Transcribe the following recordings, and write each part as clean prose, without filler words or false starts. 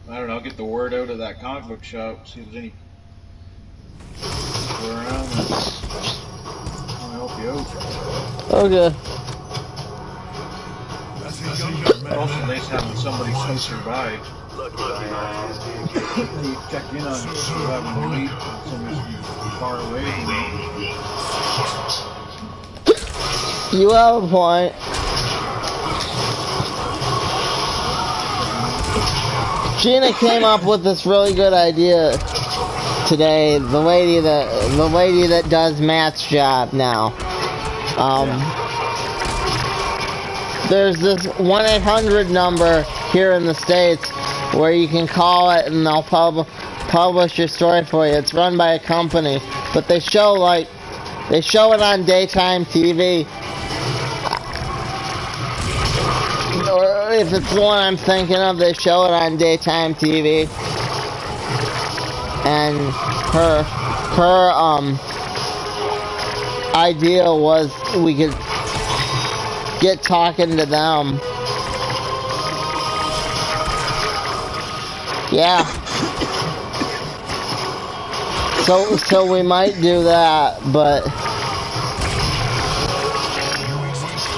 I don't know, get the word out of that comic book shop, see if there's any people around that want to help you out. Okay. Also nice having somebody closer by. You check in on you having to wait somebody's far away. You have a point. Gina came up with this really good idea today. The lady that does Matt's job now. There's this 1-800 number here in the States where you can call it and they'll publish your story for you. It's run by a company, but they show it on daytime TV. Or if it's the one I'm thinking of, they show it on daytime TV. And her idea was we could get talking to them. Yeah. So we might do that, but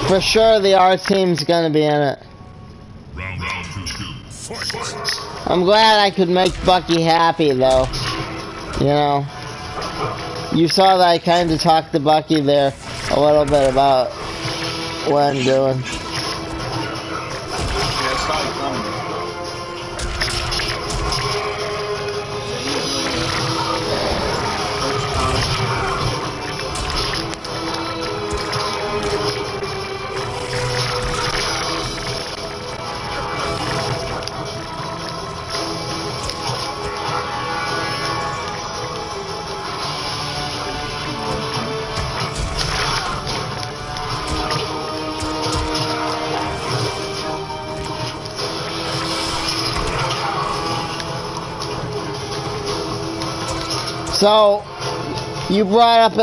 for sure the R team's gonna be in it. I'm glad I could make Bucky happy though. You know. You saw that I kinda talked to Bucky there a little bit about what I'm doing. So, you brought up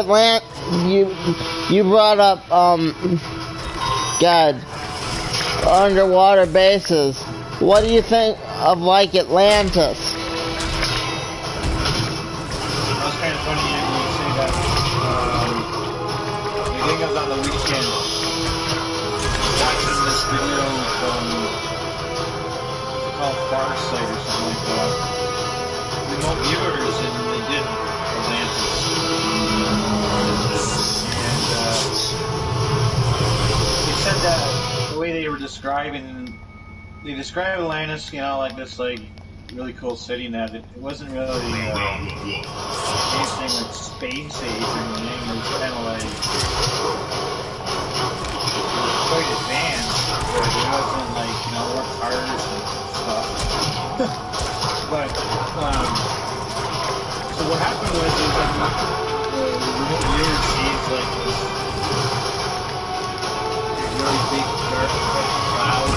you brought up, God, underwater bases. What do you think of, like, Atlantis? That's kind of funny when you say that. I think I was on the weekend watching this video from, it's called Farsight or something like that. Remote viewers, and they did Atlantis. And they said that the way they were describing, they describe Atlantis, you know, like this, like, really cool city, and that it wasn't really anything like space age or anything. It was kind of like quite advanced, but it wasn't like, you know, more cars and stuff. But so what happened was the remote viewer sees like this really big dark cloud,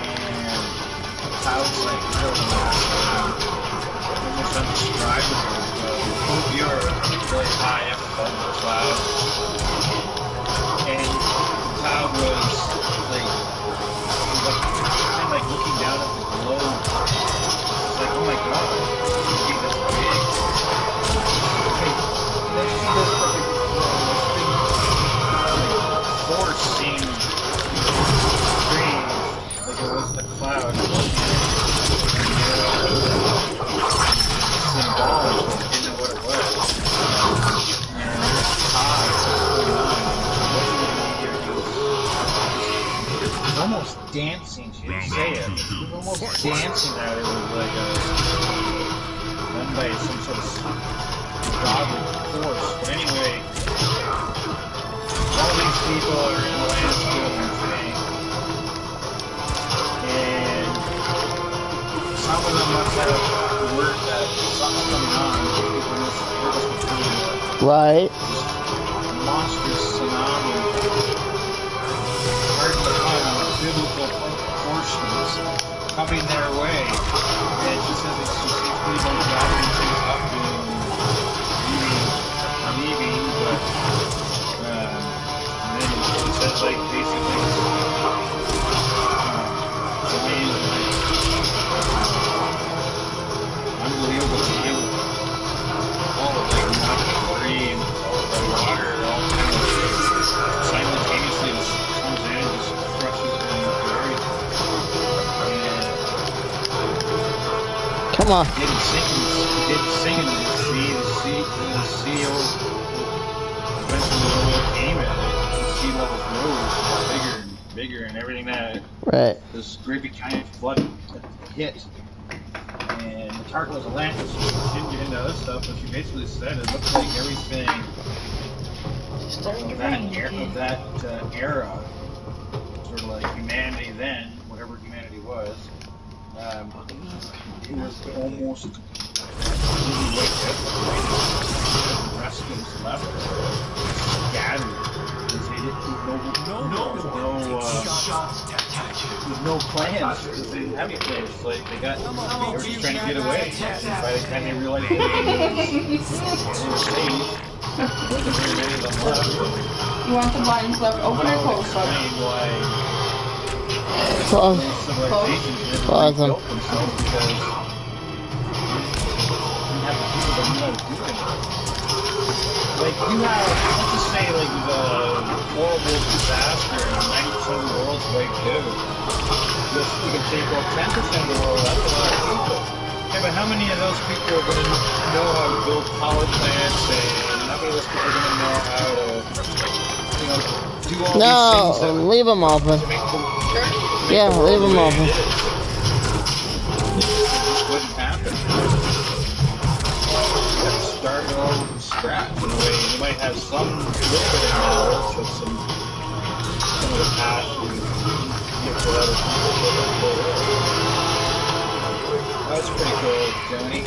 and the cloud's like really almost undescribable. The remote viewer is really high up above the cloud, and the cloud was like looking down at the globe. It's like, oh my god, this is this big. Okay, then you see this force seemed strange, like it was the cloud. It wasn't symbolic, but it didn't know what it was. And this cloud was going on. It was almost dancing. She didn't say it. It was almost dancing that it was like done by some sort of godly force. But anyway, all these people are in the land doing their thing. And some of them must have word that something's coming on. People must have heard us between Right. monstrous tsunami. Pardon the pun, biblical proportions coming their way. And she says it's just pretty much gathering things up and leaving, but and then she says like basically the Come on. Did sing in the sea eventually came at it. The sea levels rose bigger and bigger and everything that Right. this great big giant flood hit. And the target was Atlantis. She didn't get into other stuff, but she basically said it looked like everything of that era, sort of like humanity then, whatever humanity was, it was almost completely wiped out. The rest of us left scattered. There's no plans, because they didn't have any plans. Like, they were just trying to get away. And by the time they realized they were safe, there wasn't very many of them left. You want the blinds left open or closed? Why Close. civilizations Close them. never rebuilt themselves because they didn't have the people that knew how to do it. Like, you have, let's just say, like, the horrible disaster and 90% of the world's wiped out. Just, you can take out 10% of the world, that's a lot of people. Yeah, but how many of those people are going to know how to build power plants, and how many of those people are going to know how to, you know, do all these things that No, leave them open. to make the Yeah, leave them open. It just wouldn't happen. You have to start it all from scratch in a way. You might have some little bit of knowledge of some of the past you get to other people for the whole world. That's pretty cool, Johnny.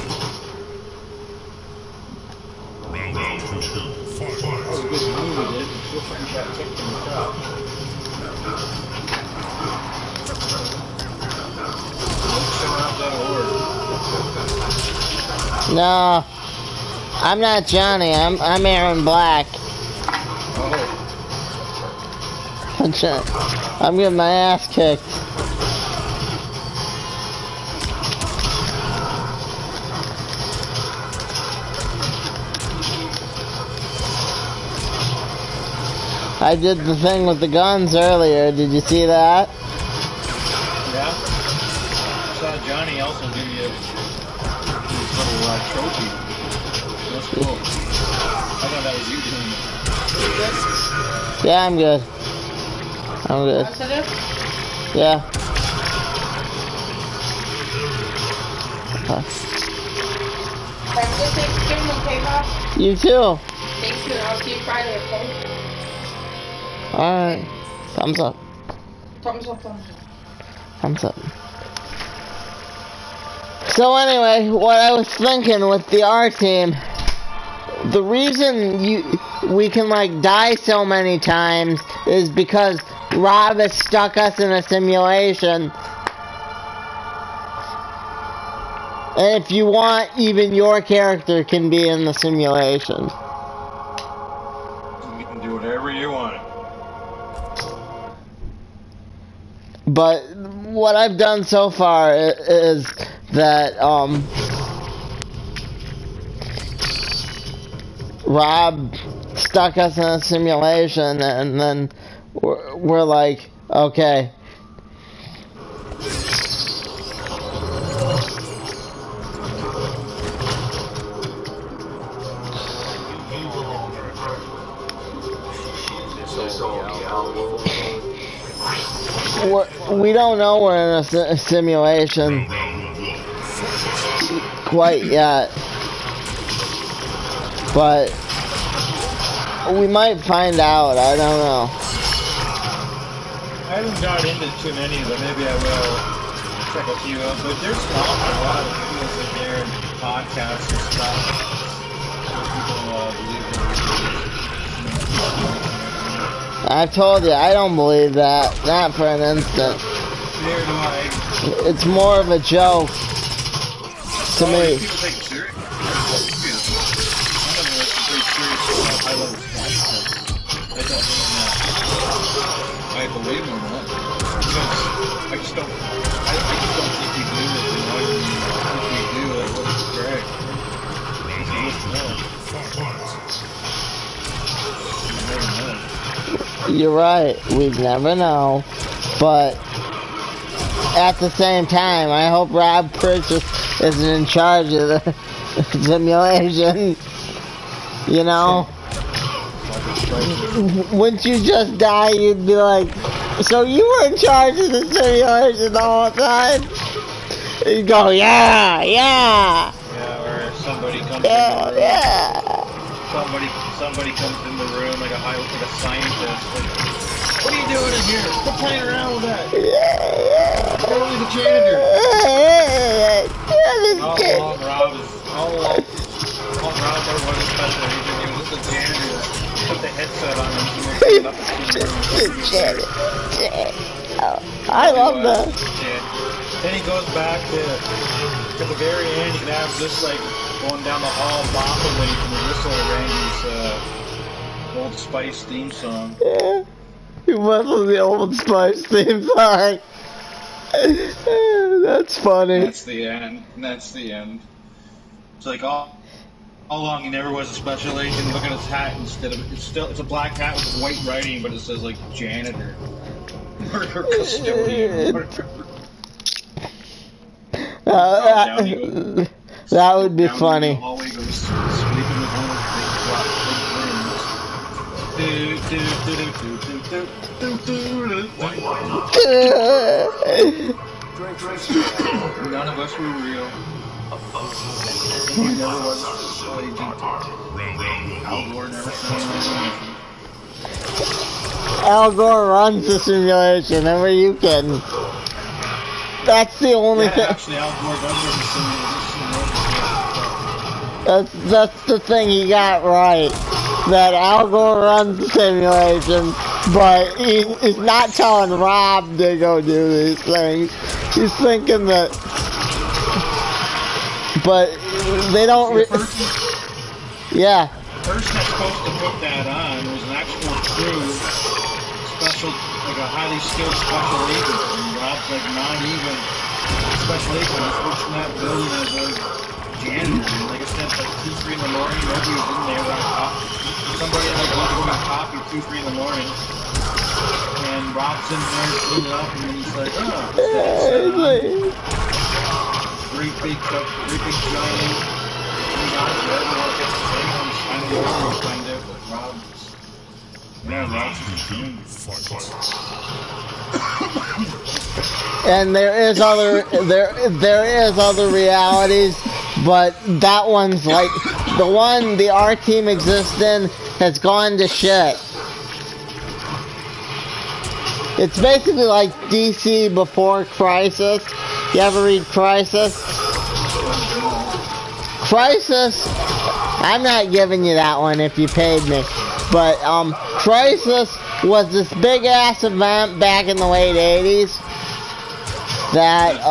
That was a good move we did. Feel free to got kicked in the top. No, I'm not Johnny. I'm Aaron Black. I'm getting my ass kicked. I did the thing with the guns earlier. Did you see that? Yeah. I saw Johnny also give you this little trophy. That's cool. I thought that was you doing it. Yeah, I'm good. I'm good. That's it? Yeah. Have a good Thanksgiving, okay, Bob? You too. Thank you. I'll see you Friday, okay? Alright. Thumbs up. Thumbs up, thumbs up. Thumbs up. So anyway, what I was thinking with the R team, the reason we can like die so many times is because Rob has stuck us in a simulation. And if you want, even your character can be in the simulation. You can do whatever you want. But what I've done so far is that Rob stuck us in a simulation, and then we're like, okay. We don't know we're in a simulation quite yet, but we might find out. I don't know. I haven't got into too many of them. Maybe I will check a few out. But there's a lot of videos in there and podcasts and stuff. People believe in. I've told you, I don't believe that. Not for an instant. Neither do I. It's more of a joke to me. People take it serious. Some of them are pretty serious about high-level science. I don't mean that I believe them or not. Because I just don't think we do it. You know, if we do, like, what's correct? You're right, we'd never know, but at the same time, I hope Rob Purchase isn't in charge of the simulation. You know? Wouldn't you just die, you'd be like, so you were in charge of the simulation the whole time? You go, yeah. Yeah, or somebody comes in the room. Yeah. Somebody comes in the room like a scientist. Like, what are you doing in here? Quit playing around with that. You're only the janitor. All along, Rob never was a special agent. He was just a janitor that put the headset on and he was I love that. Then he goes back to the very end. You can have just like going down the hall, bopping when he can whistle Randy's Old Spice theme song. Yeah. He whistles the Old Spice theme song. That's funny. That's the end. It's like all along he never was a special agent. You look at his hat instead of it's a black hat with white writing, but it says like janitor or custodian. That would be funny. None of us were real. Al Gore runs the simulation. How are you kidding? That's the only thing. Actually, Al Gore does run the simulation. That's the thing he got right. That Al Gore runs the simulation, but he's not telling Rob to go do these things. He's thinking that, but they don't. Yeah. The person that's supposed to put that on was an actual crew, like a highly skilled special agent. And Rob's like not even special agent. He's pushing that building as a janitor. And like I said, it's like 2, 3 in the morning. Nobody was in there. Somebody like went to go get coffee at 2, 3 in the morning. And Rob's in there cleaning up, and then he's like, great big giant. Everyone gets the same one. Kind of, but Rob's. Yeah, Rob's. And there is other realities, but that one's like the one our team exists in has gone to shit. It's basically like DC before Crisis. You ever read Crisis? Crisis, I'm not giving you that one if you paid me, but Crisis was this big ass event back in the late 80s that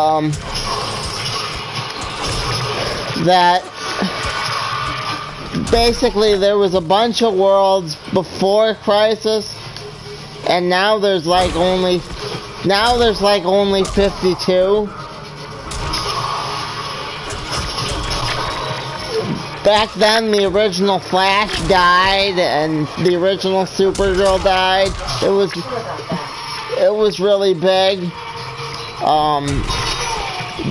basically there was a bunch of worlds before Crisis, and now there's like only 52. Back then, the original Flash died, and the original Supergirl died. It was really big.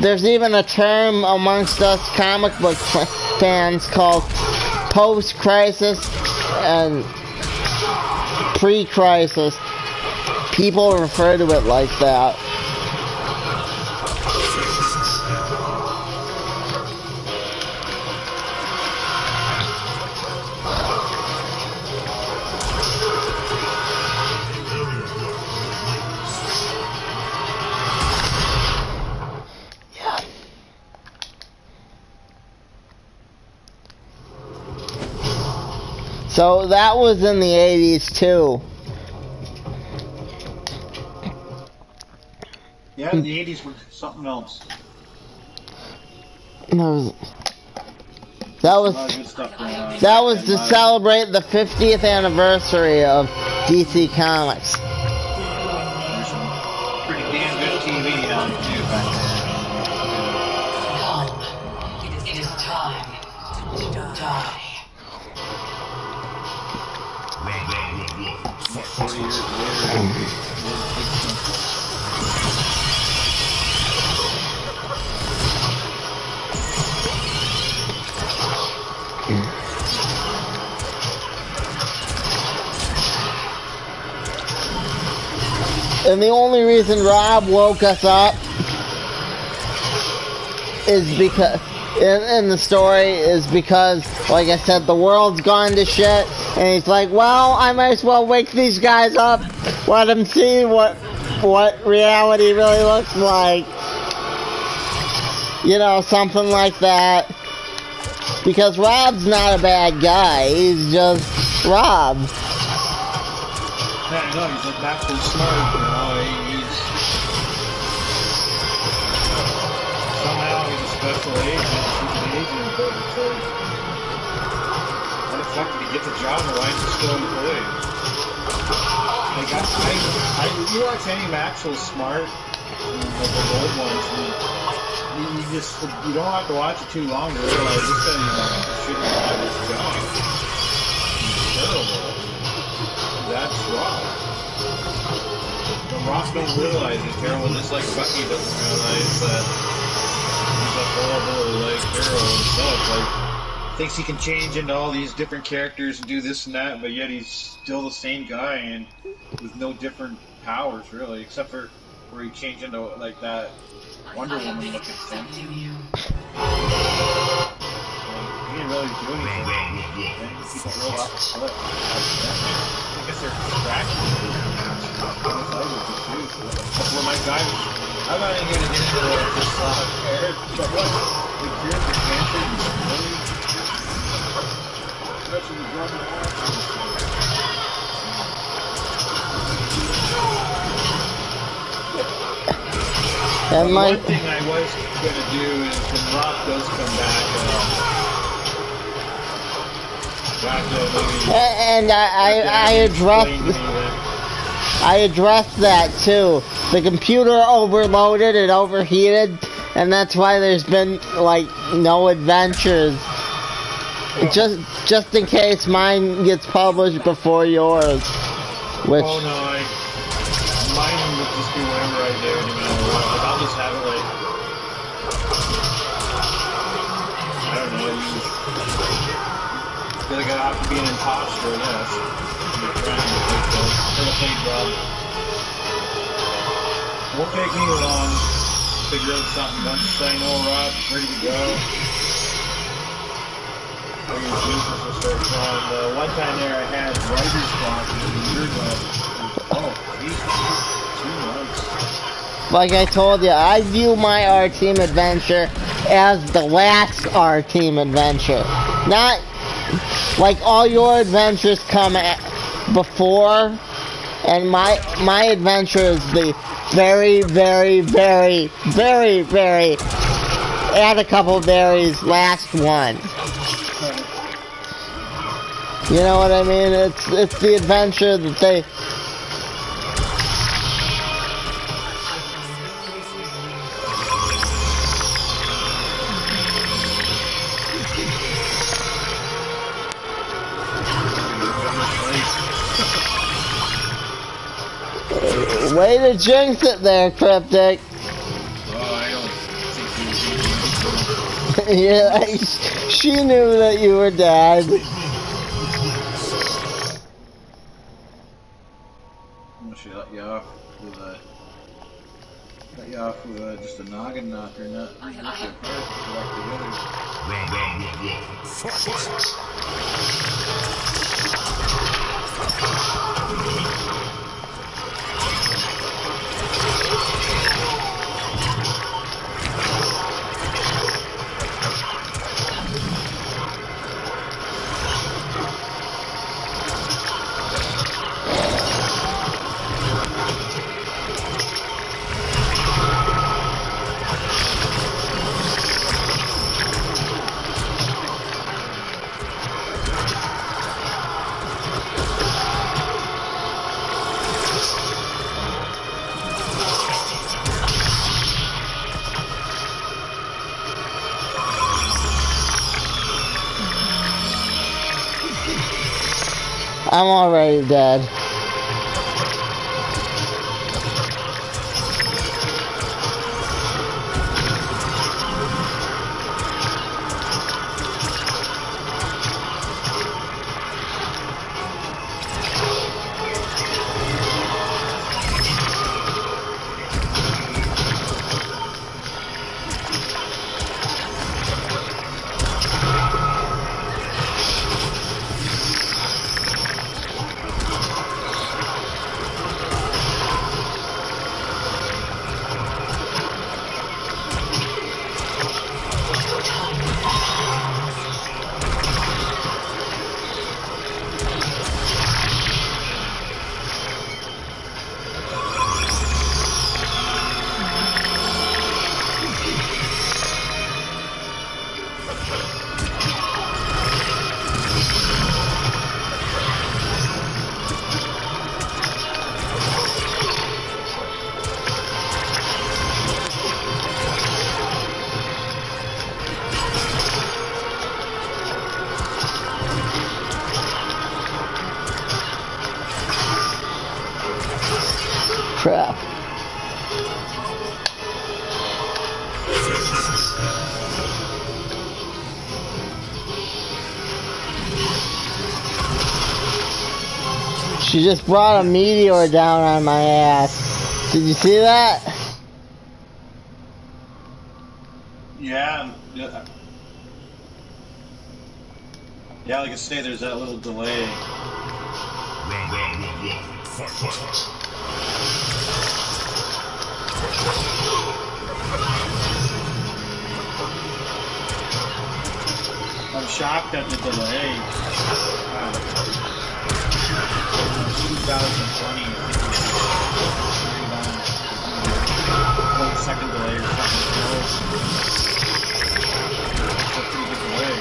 There's even a term amongst us comic book fans called post-crisis and pre-crisis. People refer to it like that. So that was in the 80s too. Yeah, the 80s were something else. That was to celebrate the 50th anniversary of DC Comics. There's some pretty damn good TV on too back then. It is time to die. 40 years later. And the only reason Rob woke us up is because, in the story, is because, like I said, the world's gone to shit, and he's like, well, I might as well wake these guys up, let them see what reality really looks like. You know, something like that. Because Rob's not a bad guy, he's just Rob. Yeah, I know, he's like naturally smart, you know, somehow he's a special agent, he's an agent, but it's like, how the fuck did he get the job and why is he still employed? Like, you watch any Maxwell Smart, like the old ones, you don't have to watch it too long to realize this guy shouldn't have this job. He's terrible. That's Rock. The Rock don't realize it's terrible, just like Bucky doesn't realize that he's a horrible, like, hero himself. Like, thinks he can change into all these different characters and do this and that, but yet he's still the same guy and with no different powers, really, except for where he changed into, like, that Wonder Woman looking thing. He didn't really do anything. And people roll off the cliff. I guess they're distracted. That's where my guy was. I'm not even going to get into this hair, but what? The cure for cancer is really. Especially the drug and alcohol. And one thing I was going to do is when Rock does come back, and I addressed that too. The computer overloaded and overheated, and that's why there's been like no adventures. Just in case mine gets published before yours. Which oh no, mine would just be whenever I do, no matter what. Like, I'll just have it like, I don't know, I feel like I have to be an imposter, yes. I'm trying to take the paid job. Won't take me long to figure out something. Once I know Rob's ready to go, all your juices will start flowing. One time there I had writer's block a year ago. Oh, Jesus. 2 months. like I told you, I view my R-Team adventure as the last R-Team adventure. Not like all your adventures come before, and my adventure is the very, very, very, very, very, add a couple berries, last one. You know what I mean? It's the adventure that they. Way to jinx it there, Cryptic. Yeah, she knew that you were dead. She let you off with just a noggin knocker, not round I'm already dead. crap. She just brought a meteor down on my ass. Did you see that? Yeah. Yeah, like I say, there's that little delay. Round one, fight. I'm shocked at the delay. 2020, I think second delay or something. That's a pretty good delay.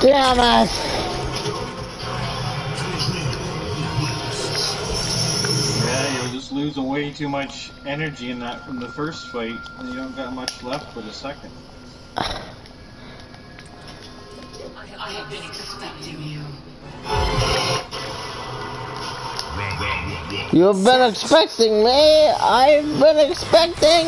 Damn it! Yeah, you'll just lose way too much energy in that from the first fight, and you don't got much left for the second. I have been expecting you. Round one. You've been expecting me. I've been expecting.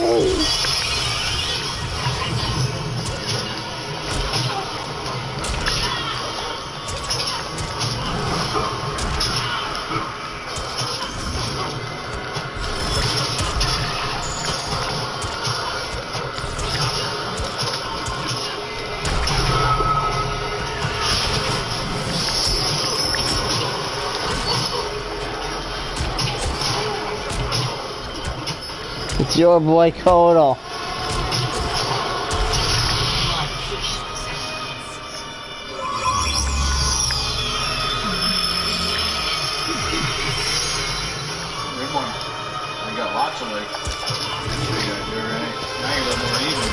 It's your boy Kodo. Good one. I got lots of life. You gotta do it right. Now you're a little more even.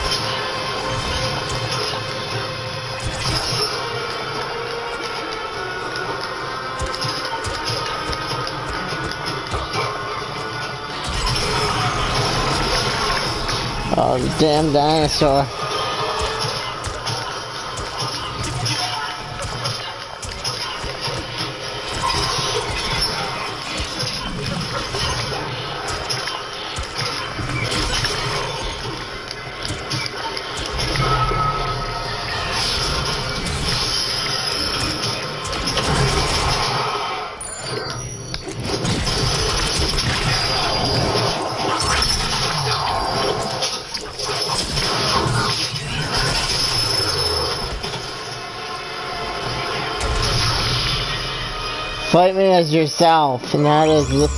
Oh, damn dinosaur. Fight me as yourself, and that is the...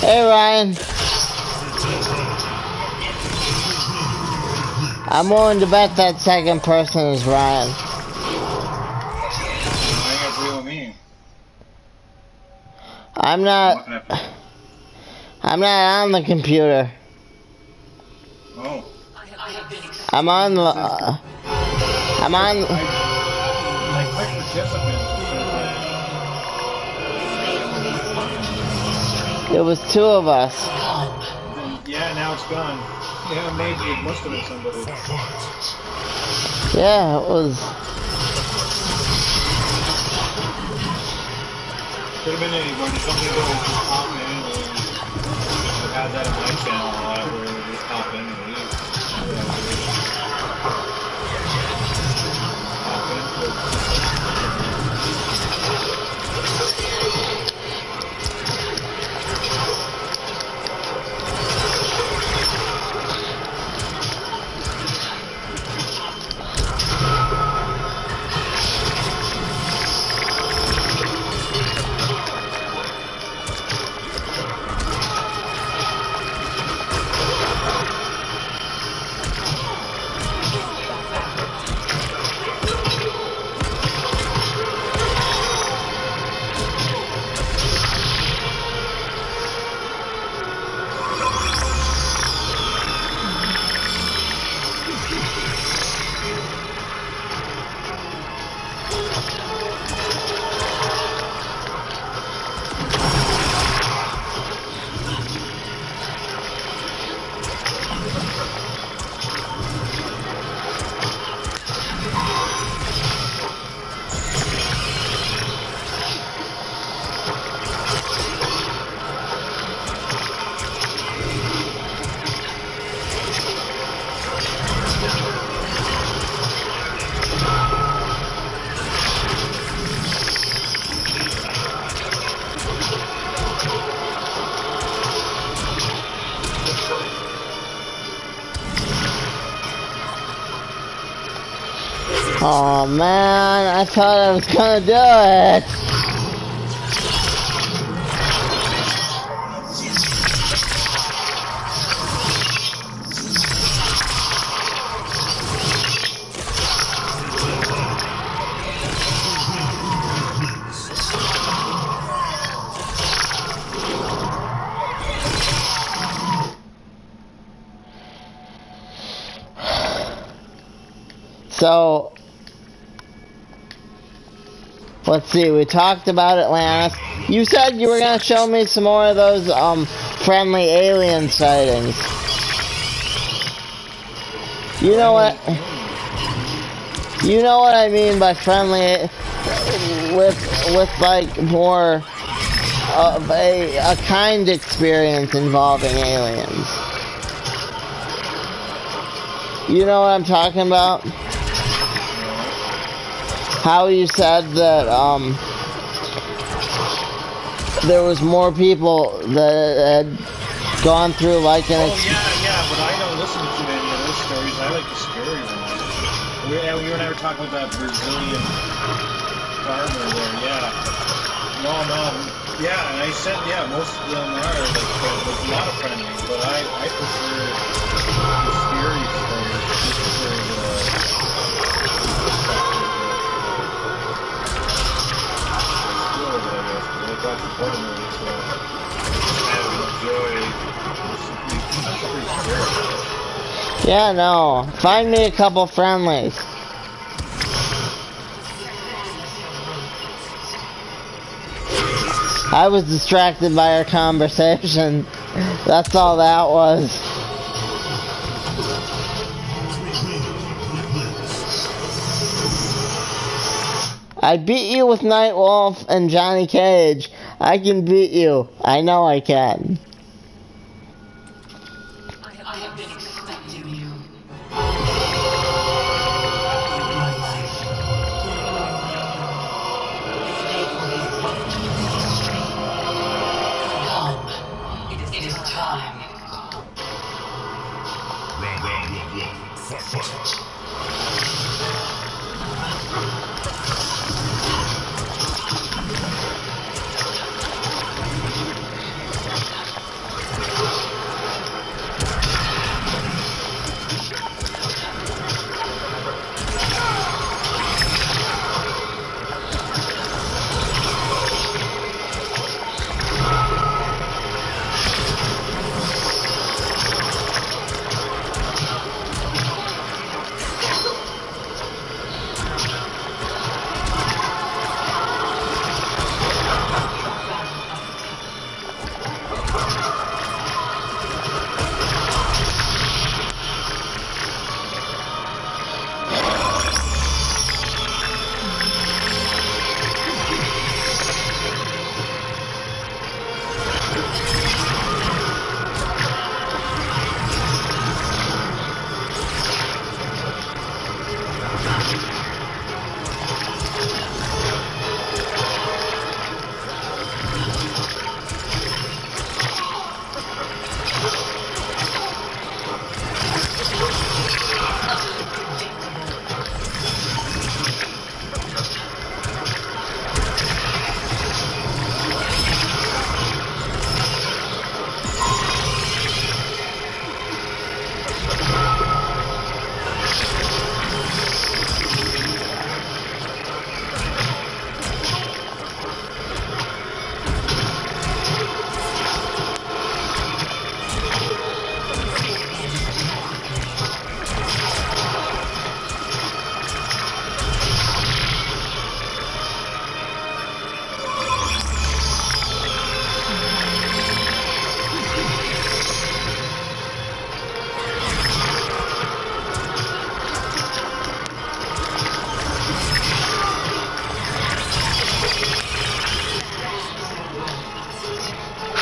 Hey Ryan, I'm willing to bet that second person is Ryan. Why you gotta deal with me? I'm not on the computer. Oh. I'm on the, I clicked participants. It was two of us. Yeah, now it's gone. Yeah, maybe it must have been somebody. Yeah, it was. Could have been anybody. Somebody that was just pop in. I had that on my channel a lot where they just pop in and leave. Pop in. Oh man, I thought I was gonna do it. So, let's see, we talked about Atlantis. You said you were gonna show me some more of those, friendly alien sightings. You know what I mean by friendly, with like more of a kind experience involving aliens. You know what I'm talking about? How you said that, there was more people that had gone through like an yeah, but I don't listen to any of those stories. I like the scary ones. You and I were talking about that Brazilian farmer there, yeah. No, yeah, and I said, yeah, most of them are, like, there's a lot of friendly, but I prefer the scary stories, just for Yeah, no. Find me a couple friendlies. I was distracted by our conversation. That's all that was. I beat you with Nightwolf and Johnny Cage. I can beat you. I know I can. I have been expecting you. Come. It is time. Round one. Fight.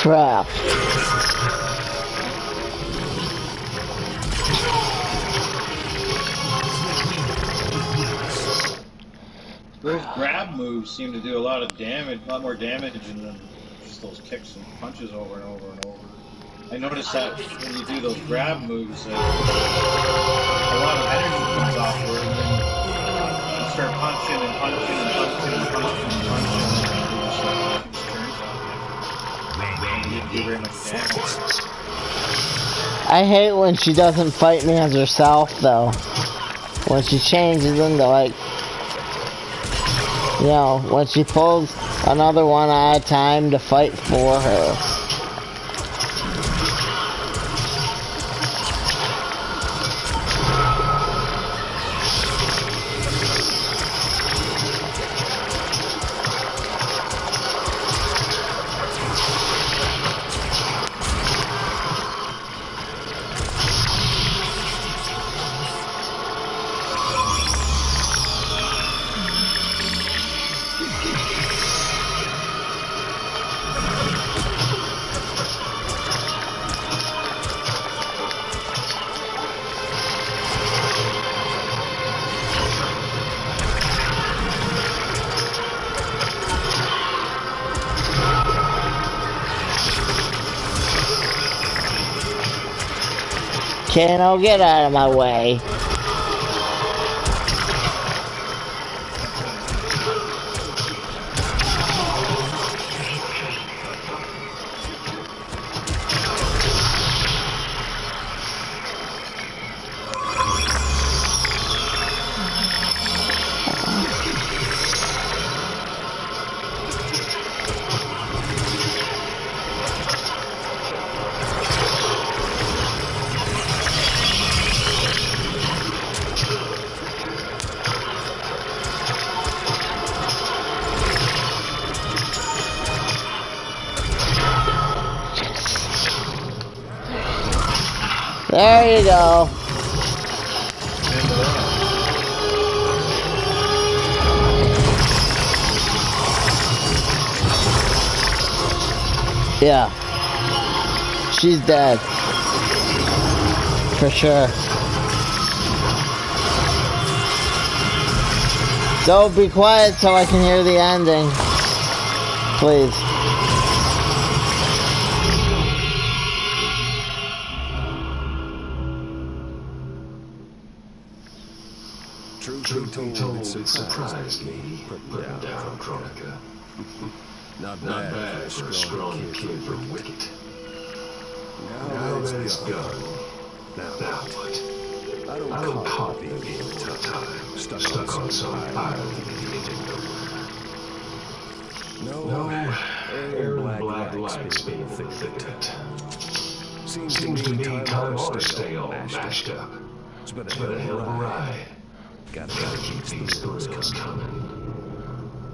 crap. Those grab moves seem to do a lot of damage, a lot more damage than just those kicks and punches over and over and over. I noticed that when you do those grab moves, a lot of energy comes off where you start punching and punching and punching and punching and punching, and it just keeps turns on you. And you didn't do very much damage. I hate when she doesn't fight me as herself, though. When she changes into, like, you know, when she pulls another one at a time to fight for her. Kano, get out of my way. There you go. Yeah. She's dead. For sure. So be quiet so I can hear the ending. Please. Truth be told, it surprised me, putting down Kronika. Not bad for a scrawny kid from Wicket. Now that it's gone, now what? I don't call it being a tough time, stuck on some island getting nowhere. No, air and black lights being thick. Seems to me time ought to stay all mashed up. It's been a hell of a ride. Gotta keep these thrills coming.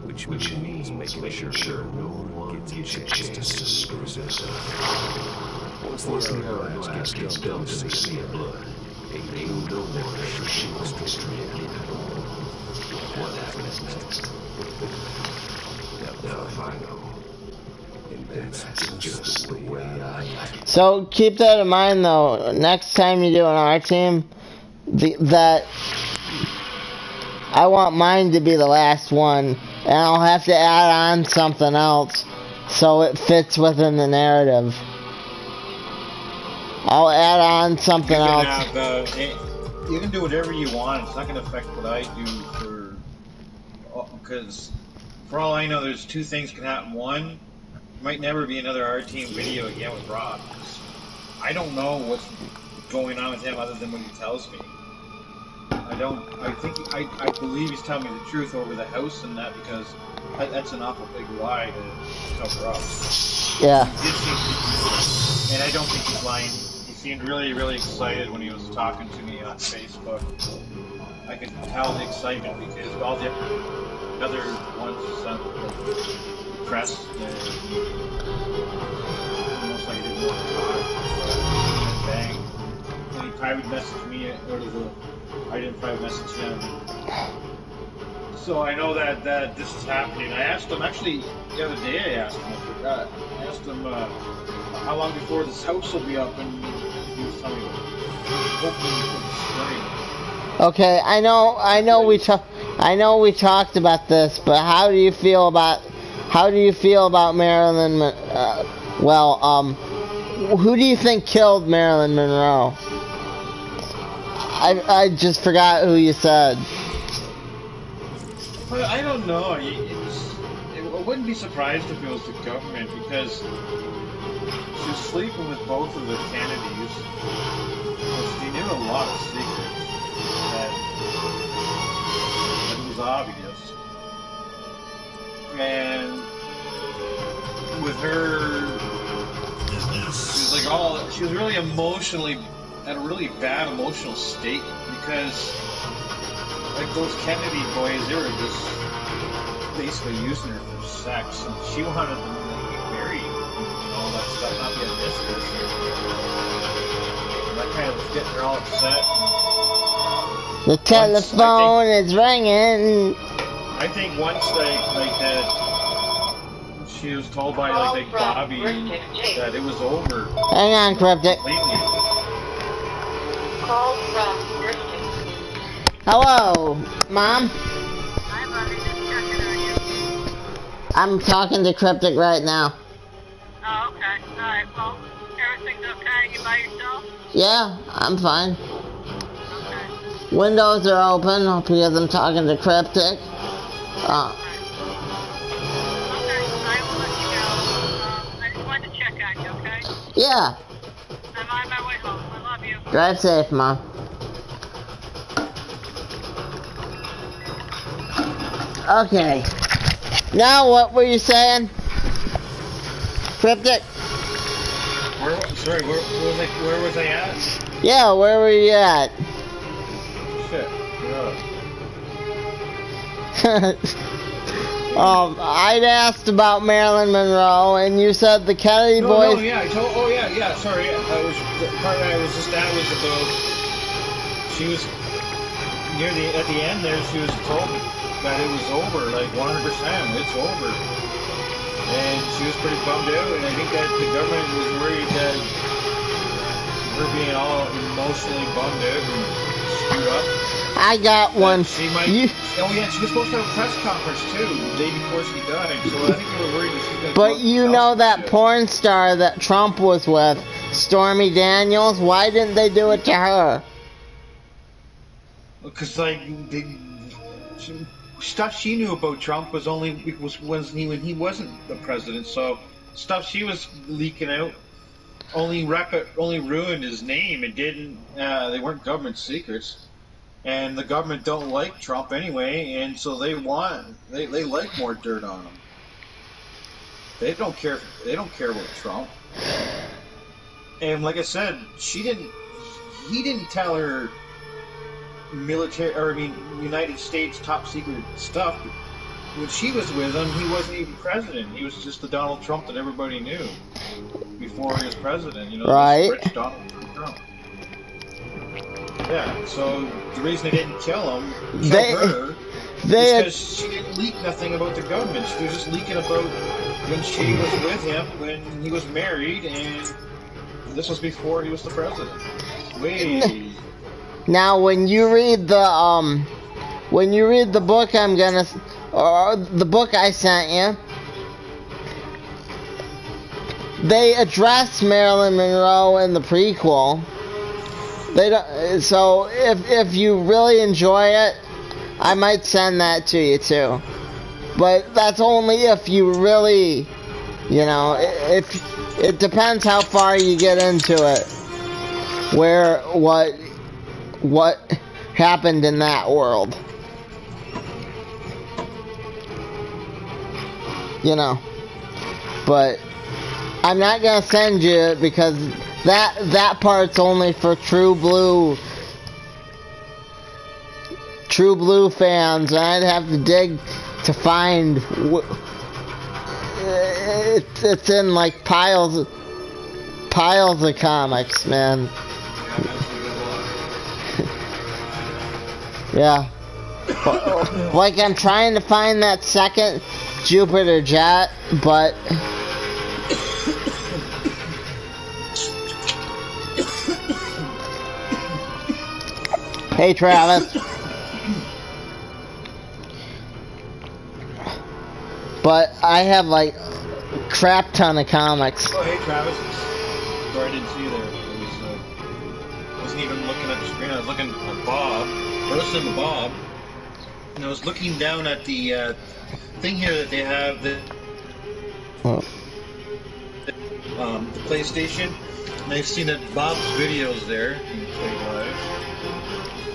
Which means making sure no one gets a chance to screw this up. Once the hourglass gets dumped in the sea of blood, ain't no one ever shoots history again. What happens next? Now if I know, and that's just the way I like it. So keep that in mind, though. Next time you do an R team, that I want mine to be the last one, and I'll have to add on something else so it fits within the narrative. I'll add on something else. You can do whatever you want. It's not going to affect what I do because for all I know, there's two things can happen. One, might never be another R Team video again with Rob. I don't know what's going on with him other than what he tells me. I believe he's telling me the truth over the house and that, because that's an awful big lie to cover up. Yeah. And I don't think he's lying. He seemed really, really excited when he was talking to me on Facebook. I could tell the excitement because all the other ones sent the press, almost like he didn't want to talk. Bang. And he private messaged me, I didn't private message him. So I know that this is happening. I asked him, actually, the other day I asked him, I forgot. I asked him how long before this house will be up, and he was telling me hoping for the spring. Okay, I know we talked about this, but how do you feel about Marilyn? Who do you think killed Marilyn Monroe? I just forgot who you said. But I don't know. I wouldn't be surprised if it was the government, because she was sleeping with both of the Kennedys. She knew a lot of secrets that it was obvious. And with her, she was really emotionally, at a really bad emotional state, because like those Kennedy boys, they were just basically using her for sex, and she wanted them to get married and all that stuff, not be a mistress. And that kind of was getting her all upset. The telephone is ringing. I think once like that, she was told by like Bobby that it was over. Hang on, Cryptic. Completely. Call from Bristol. Hello, Mom. Hi, Bobby. Just checking on you. I'm talking to Cryptic right now. Oh, okay. Alright, well, everything's okay? You by yourself? Yeah, I'm fine. Okay. Windows are open because I'm talking to Cryptic. Okay, I will let you go. I just wanted to check on you, okay? Yeah, I'm on my way home. I love you. drive safe, Mom. Okay. Now, what were you saying? Cryptic? Where was I at? Yeah, where were you at? Shit. I'd asked about Marilyn Monroe, and you said the Kennedy boys. No, yeah, sorry. The part I was just at was about, she was at the end there, she was told that it was over, like 100%, it's over. And she was pretty bummed out, and I think that the government was worried that her being all emotionally bummed out and screwed up. I got one. She might. You, Oh yeah, she was supposed to have a press conference too the day before she died. So I think they were worried that she was going to. but you know that porn star that Trump was with, Stormy Daniels. Why didn't they do it to her? Because like stuff she knew about Trump was only when he wasn't the president. So stuff she was leaking out only ruined his name. It didn't. They weren't government secrets. And the government don't like Trump anyway, and so they like more dirt on him. They don't care about Trump. And like I said, he didn't tell her United States top secret stuff. When she was with him, he wasn't even president. He was just the Donald Trump that everybody knew before he was president. You know, right? This rich Donald Trump. Yeah, so the reason they didn't kill her, is because she didn't leak nothing about the government. She was just leaking about when she was with him, when he was married, and this was before he was the president. Now, when you read the book the book I sent you, they address Marilyn Monroe in the prequel. They don't. So if you really enjoy it, I might send that to you too. But that's only if you really, if it depends how far you get into it. What happened in that world? But I'm not gonna send you because that part's only for true blue fans, and I'd have to dig to find. It's in like piles of comics, man. Yeah. Like I'm trying to find that second Jupiter jet, but Hey, Travis. But I have like crap ton of comics. Oh, hey, Travis. Sorry, I didn't see you there. I wasn't even looking at the screen. I was looking at Bob. Or listening to Bob. And I was looking down at the thing here that they have, the PlayStation. And I've seen that Bob's videos there. You can play live.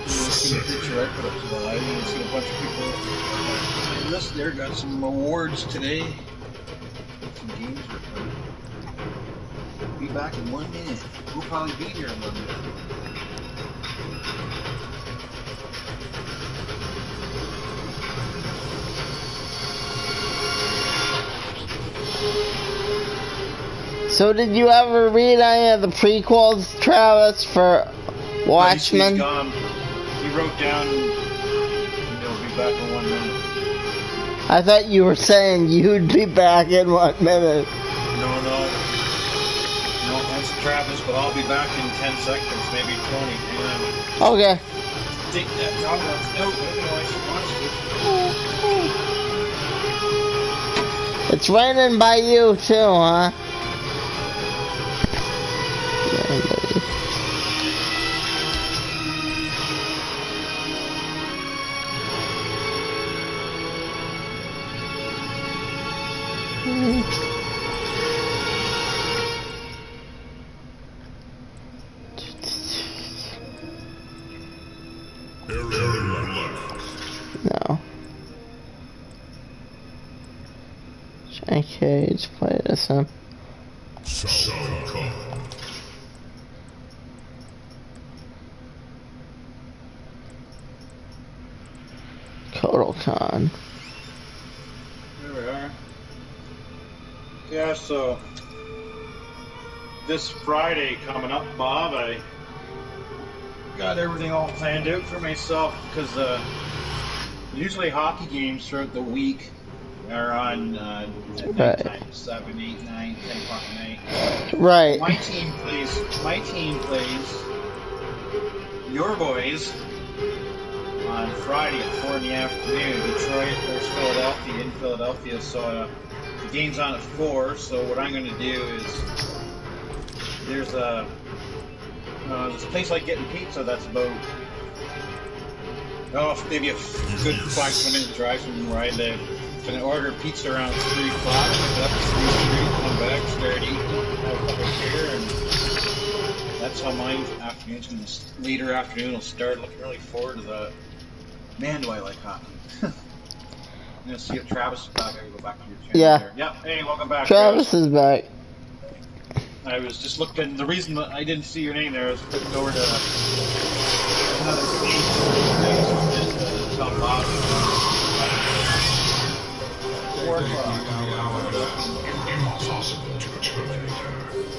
You see the picture I put up to the live. You can see a bunch of people. And this there got some awards today. Some games were played. Be back in 1 minute. We'll probably be here in 1 minute. So did you ever read any of the prequels, Travis, for Watchmen? He's gone. He wrote down, he'll be back in 1 minute. I thought you were saying you'd be back in 1 minute. No, that's Travis, but I'll be back in 10 seconds, maybe 20. Hang on. Okay. Take that dog off. No, I should watch it. It's raining by you too, huh? No. Okay, let's play this one. Kotal-Khan. There we are. Yeah, so this Friday coming up, Bob, I got everything all planned out for myself because usually hockey games throughout the week are on at night time, 7, 8, 9, 10 o'clock at night. Right. My team plays your boys on Friday at 4 in the afternoon. Detroit versus Philadelphia in Philadelphia, so the game's on at 4. So what I'm going to do is there's this place like getting pizza that's about maybe a good 5 minute drive from where I live. So I order pizza around 3 o'clock, pick it up at 3:30, come back, start eating, have a couple of beer, and that's how my later afternoon will start. Looking really forward to that. Man, do I like hockey. I'm going to see if Travis is back. I can go back to your channel. Yeah. There. Yep. Hey, welcome back. Travis is back. I was just looking. The reason that I didn't see your name there is flipping over to another page. Just tell Bob. 4 o'clock. Impossible to terminate her.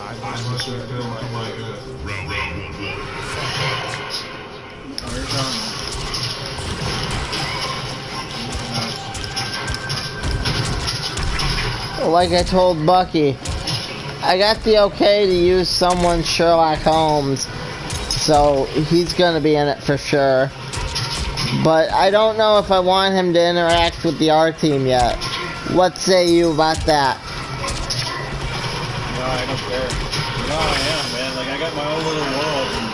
I must refill my good. Round 1. Oh, here's on. Like I told Bucky, I got the okay to use someone Sherlock Holmes, so he's gonna be in it for sure. But I don't know if I want him to interact with the R team yet. What say you about that? No, I don't care. No, I am, man. Like, I got my own little world, and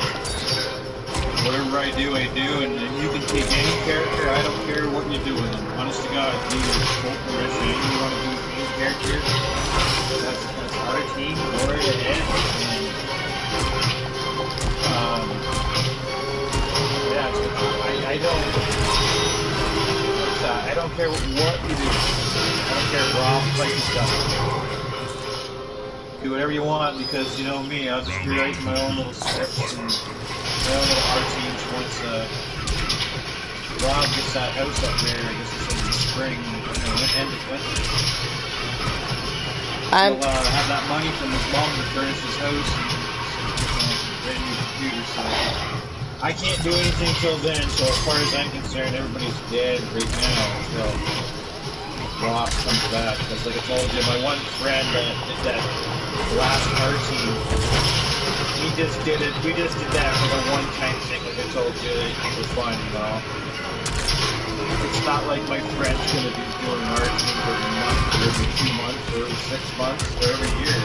whatever I do, and you can take any character. I don't care what you do with them. Honest to God, you full permission. You want to do any character? That's our team. Go right ahead. And, yeah, I don't. I don't care what you do. I don't care if Rob plays stuff. Do whatever you want because you know me. I'll just rewrite my own little scripts and my own little art teams once Rob gets that house up there. I guess it's in the spring, end of winter. He'll have that money from his mom to furnish his house and brand new computer. So I can't do anything till then. So as far as I'm concerned, everybody's dead right now. So Rob comes back because, like I told you, my one friend that did that last art team. We just did that for the one-time thing, like I told you, it was fun, you know. It's not like my friend's gonna be doing art team every month, or every 2 months, or every 6 months, or every year.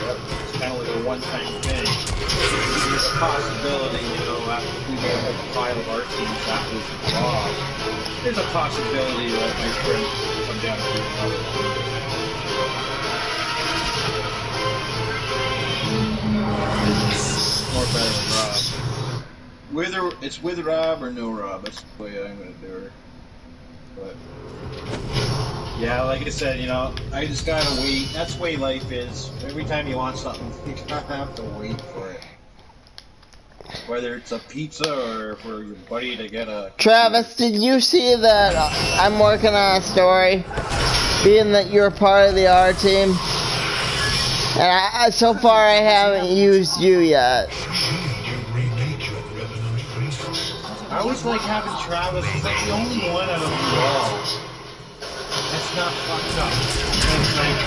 It's kind of like a one-time thing. There's a possibility, you know, after we have a pile of art teams after this is off, there's a possibility that my friend will come down and do another one. More better than Rob. It's with Rob or no Rob. That's the way I'm gonna do her. But yeah, like I said, you know, I just gotta wait. That's the way life is. Every time you want something, you gotta have to wait for it. Whether it's a pizza or for your buddy to get a. Travis, did you see that I'm working on a story? Being that you're part of the R team, and so far I haven't used you yet. I always like having Travis. He's like the only one out of you all that's not fucked up. That's like,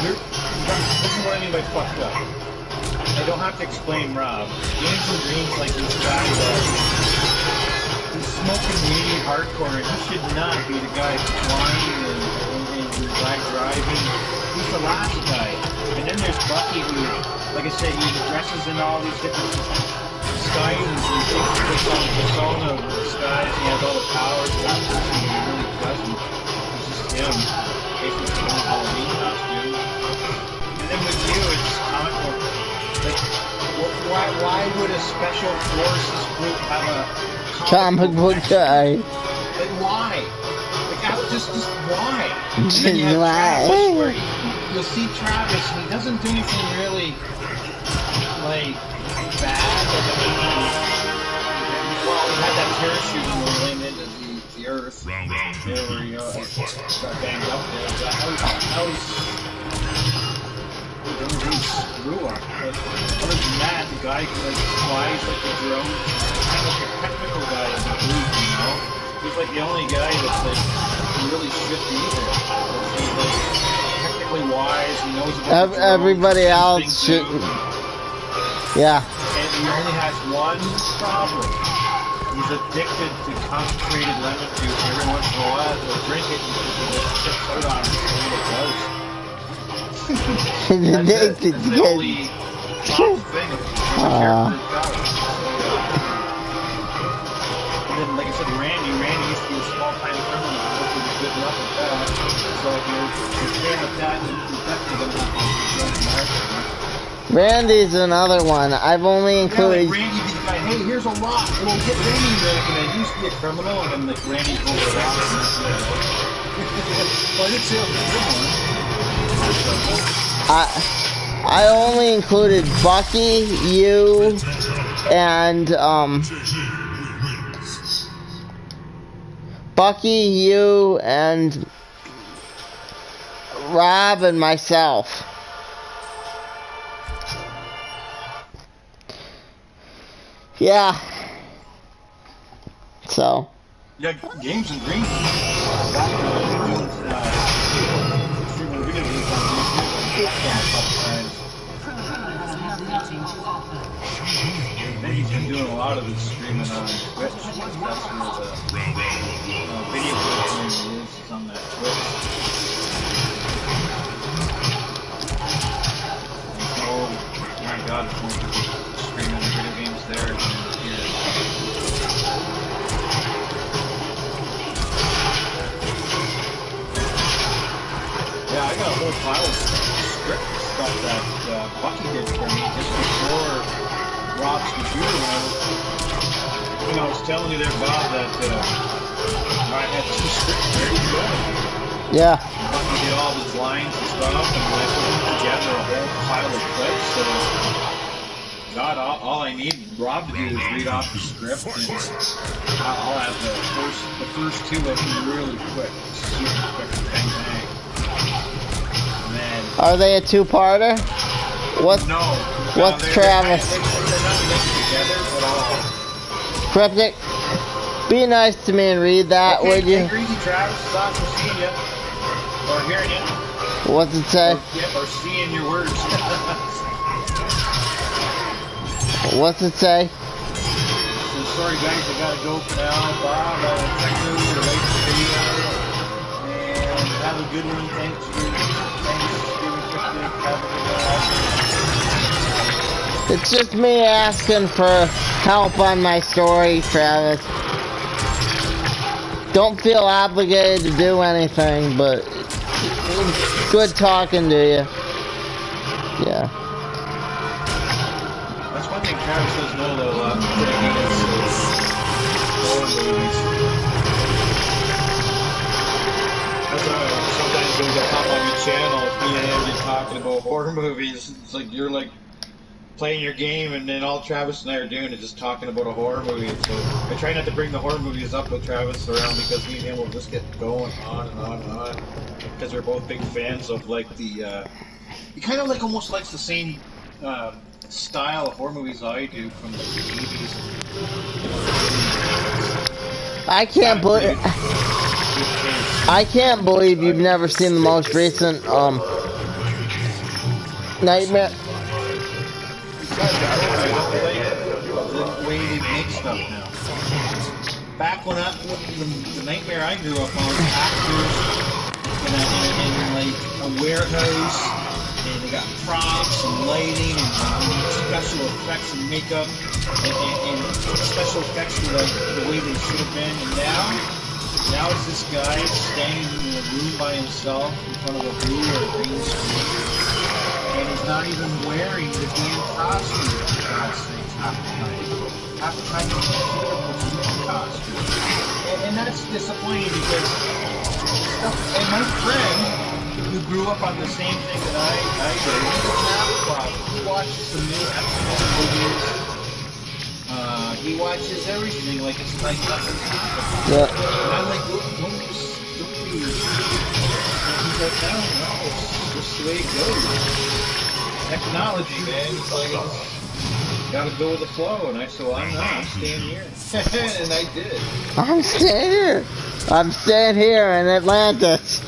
this is what I mean by fucked up. I don't have to explain Rob. Games and Dreams like this guy that he's smoking weed hardcore, and he should not be the guy flying and the guy driving. He's the last guy. And then there's Bucky who, like I said, he dresses in all these different skies and he takes on the persona of the skies. He has all the powers. That person is really pleasant. It's just him. Basically in a Halloween costume. And then with you, it's comic book. Like, why would a special forces group have a Comic book guy? Like, why? Like, just why? Why? Where you'll see Travis, and he doesn't do anything really, like, bad. Well, he had that parachute when we landed into the Earth. There where he got banged up there. But that was screw up. But other than that, the guy like flies like a drone. Kind of like a technical guy in the group, you know? He's like the only guy that's like really should be there. He's like technically wise, he knows about Everybody else should. Yeah. And he only has one problem. He's addicted to concentrated lemon juice. Every once in a while he'll drink it and just shit out on it. That's it. That's the only problem thing. And then, like I said, Randy used to be a small tiny criminal. He was good enough with that. So if you're staying with that, you're definitely going to have to join the Randy's another one. I've only included. Yeah, like Randy be the guy, hey, here's a rock. We'll get Randy back. And then he used to be a criminal, and then like Randy goes to rock. Well, I did say it was a good one. I only included Bucky, you, and Rob and myself. Yeah. So. Yeah, Games and Dreams. He's been doing a lot of his streaming on Twitch. That's where the video community is on that Twitch. Oh my God, it's more people streaming video games there than here. Yeah, I got a whole pile of script stuff that Bucky did for me just before Rob's computer when I was telling you there, Bob, that I had 2 scripts ready to go. Yeah. Bucky did all his lines and stuff, and when I put them together, a whole pile of clips. So, God, all I need Rob to do is read off the script, and I'll have the first 2 of them really quick, super quick, bang bang. Are they a 2-parter? No. What's Travis? They're not mixed together at all. Cryptic, be nice to me and read that, Okay, would you? Greasy Travis, it's awesome seeing you. Or hearing you. What's it say? Or seeing your words. What's it say? So sorry guys, I gotta go for now. Bob, check the like the video. And have a good one. Thanks for Thanksgiving, Christmas. Have a good one. It's just me asking for help on my story, Travis. Don't feel obligated to do anything, but it's good talking to you. Yeah. That's one thing Travis does know though, horror movies. That's why sometimes when you pop on your channel, me and Andy talking about horror movies, it's like you're like playing your game and then all Travis and I are doing is just talking about a horror movie. So I try not to bring the horror movies up with Travis around because me and him will just get going on and on and on. Because we're both big fans of like the, he kind of like almost likes the same style of horror movies I do from the 80s. I can't believe you've never seen the most recent Nightmare. The way they make stuff now. Back when the Nightmare I grew up on, actors in like a warehouse, and they got props and lighting and special effects and makeup and special effects for the way they should have been. And now it's this guy standing in a room by himself in front of a blue or a green screen. And he's not even wearing the damn costume, for God's sakes, half the time. Half the time he's in a costume. And that's disappointing because and my friend, who grew up on the same thing that I did, he doesn't have a problem. He watches some new X-Men movies. He watches everything like it's like nothing's happened. Yeah. And I'm like, don't be. And he's like, no, it's just the way it goes. Technology, man. It's like, gotta go with the flow. And I said, well, I'm not. I'm staying here. And I did. I'm staying here. I'm staying here in Atlantis.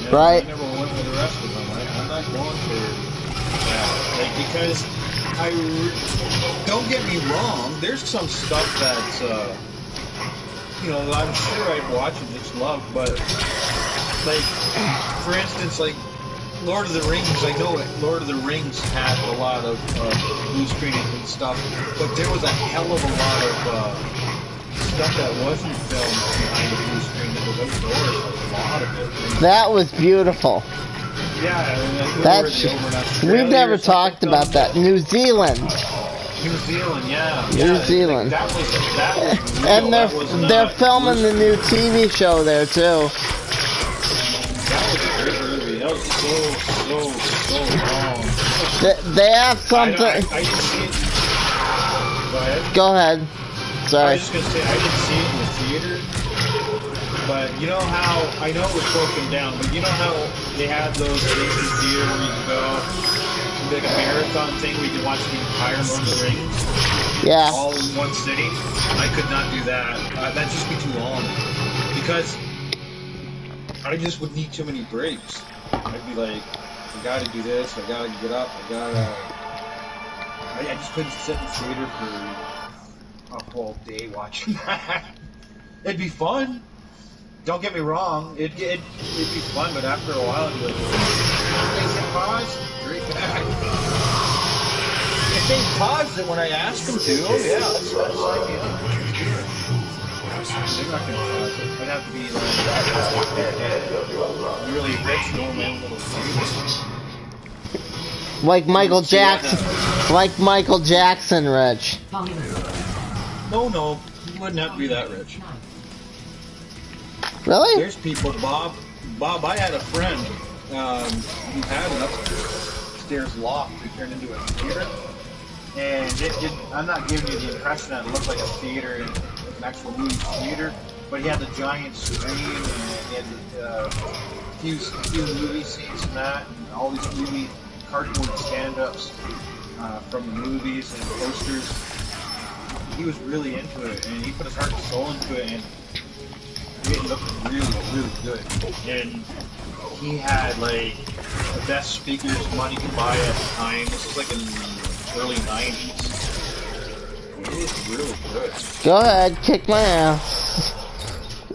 Yeah, right? I never went with the rest of them. I'm not going for that. Like, because don't get me wrong, there's some stuff that's, you know, I'm sure I'd watch and just love, but, like, for instance, like, Lord of the Rings, I know Lord of the Rings had a lot of blue screening and stuff, but there was a hell of a lot of stuff that wasn't filmed behind the blue screen that was outdoors, a lot of it. That was beautiful. Yeah, we've never talked about that. New Zealand. New Zealand, yeah. New Zealand. That was real. And they're filming the new TV show there too. That was a great movie. That was so long. They have something. I didn't see it. Go ahead. Go ahead. Sorry. I was just gonna say I didn't see it in the theater. But you know how, I know it was broken down, but you know how they had those things in theater where you can go, like a marathon thing where you can watch the entire Lord of the Rings? Yeah. All in one sitting? I could not do that. That'd just be too long. Because I just would need too many breaks. I'd be like, I gotta do this, I gotta get up, I just couldn't sit in the theater for a whole day watching that. It'd be fun. Don't get me wrong, it'd be fun, but after a while, you'd be like, they said pause, straight back. If they paused it when I asked them to, oh yeah, let's sign me up. They're not going to pause it. I'd have to be like, really rich, no man, little thing. Like Michael Jackson. Like Michael Jackson, Rich. No, you wouldn't have to be that rich. Really? There's people, Bob, I had a friend who had an upstairs loft who turned into a theater. And I'm not giving you the impression that it looked like a theater, an actual movie theater, but he had the giant screen and he had a few movie scenes and that, and all these movie cardboard stand-ups from the movies and posters. He was really into it, and he put his heart and soul into it, and it looked really, really good. And he had like the best speakers money could buy at the time. This was like in the early 90s. It is really good. Go ahead, kick my ass.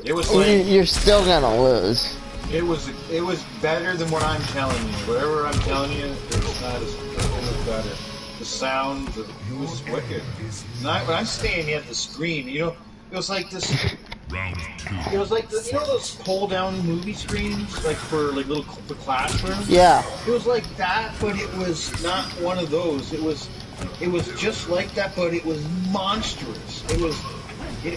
It was like You're still gonna lose. it was better than what I'm telling you. Whatever I'm telling you, it's not as it was better. The sound, it was wicked. When I'm standing at the screen, you know, it was like this. It was like you know those pull-down movie screens, like for like little the classroom. Yeah. It was like that, but it was not one of those. It was just like that, but it was monstrous. It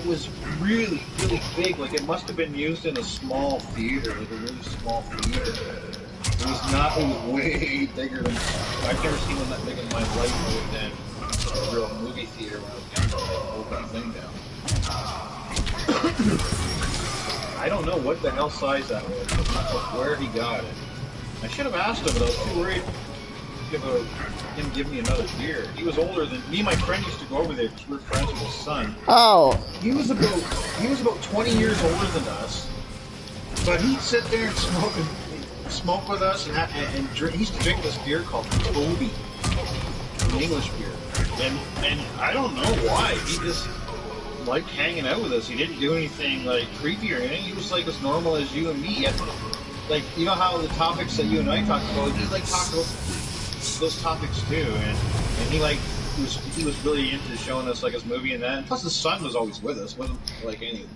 was really, really big. Like it must have been used in a small theater, like a really small theater. It was not. It was way bigger than. I've never seen one that big in my life other than a real movie theater when I was younger. Like, hold that thing down. I don't know what the hell size that was, or where he got it. I should have asked him, but I was too worried about him giving me another beer. He was older than me. And my friend used to go over there because we were friends with his son. Oh. He was about 20 years older than us, but he'd sit there and smoke with us and drink. He used to drink this beer called Toby, an English beer, and I don't know why. He just liked hanging out with us. He didn't do anything like creepy or anything. He was like as normal as you and me. Like, you know how the topics that you and I talked about, he like talked about those topics too, and he was really into showing us like his movie and that. And plus, his son was always with us. It wasn't like anything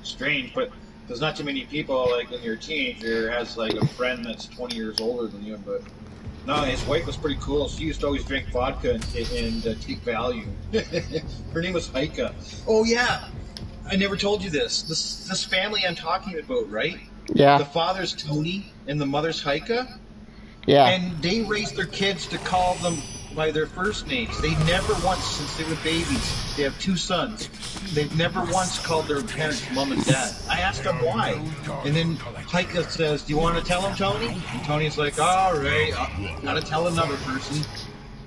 strange, but there's not too many people like when you're a teenager has like a friend that's 20 years older than you. But no, his wife was pretty cool. She used to always drink vodka and take Valium. Her name was Heike. Oh yeah, I never told you this. This family I'm talking about, right? Yeah. The father's Tony and the mother's Heike. Yeah. And they raised their kids to call them by their first names. They never once, since they were babies, they have 2 sons. They've never once called their parents mom and dad. I asked them why. And then Heike says, "Do you want to tell him, Tony?" And Tony's like, "All right, I'll gotta tell another person."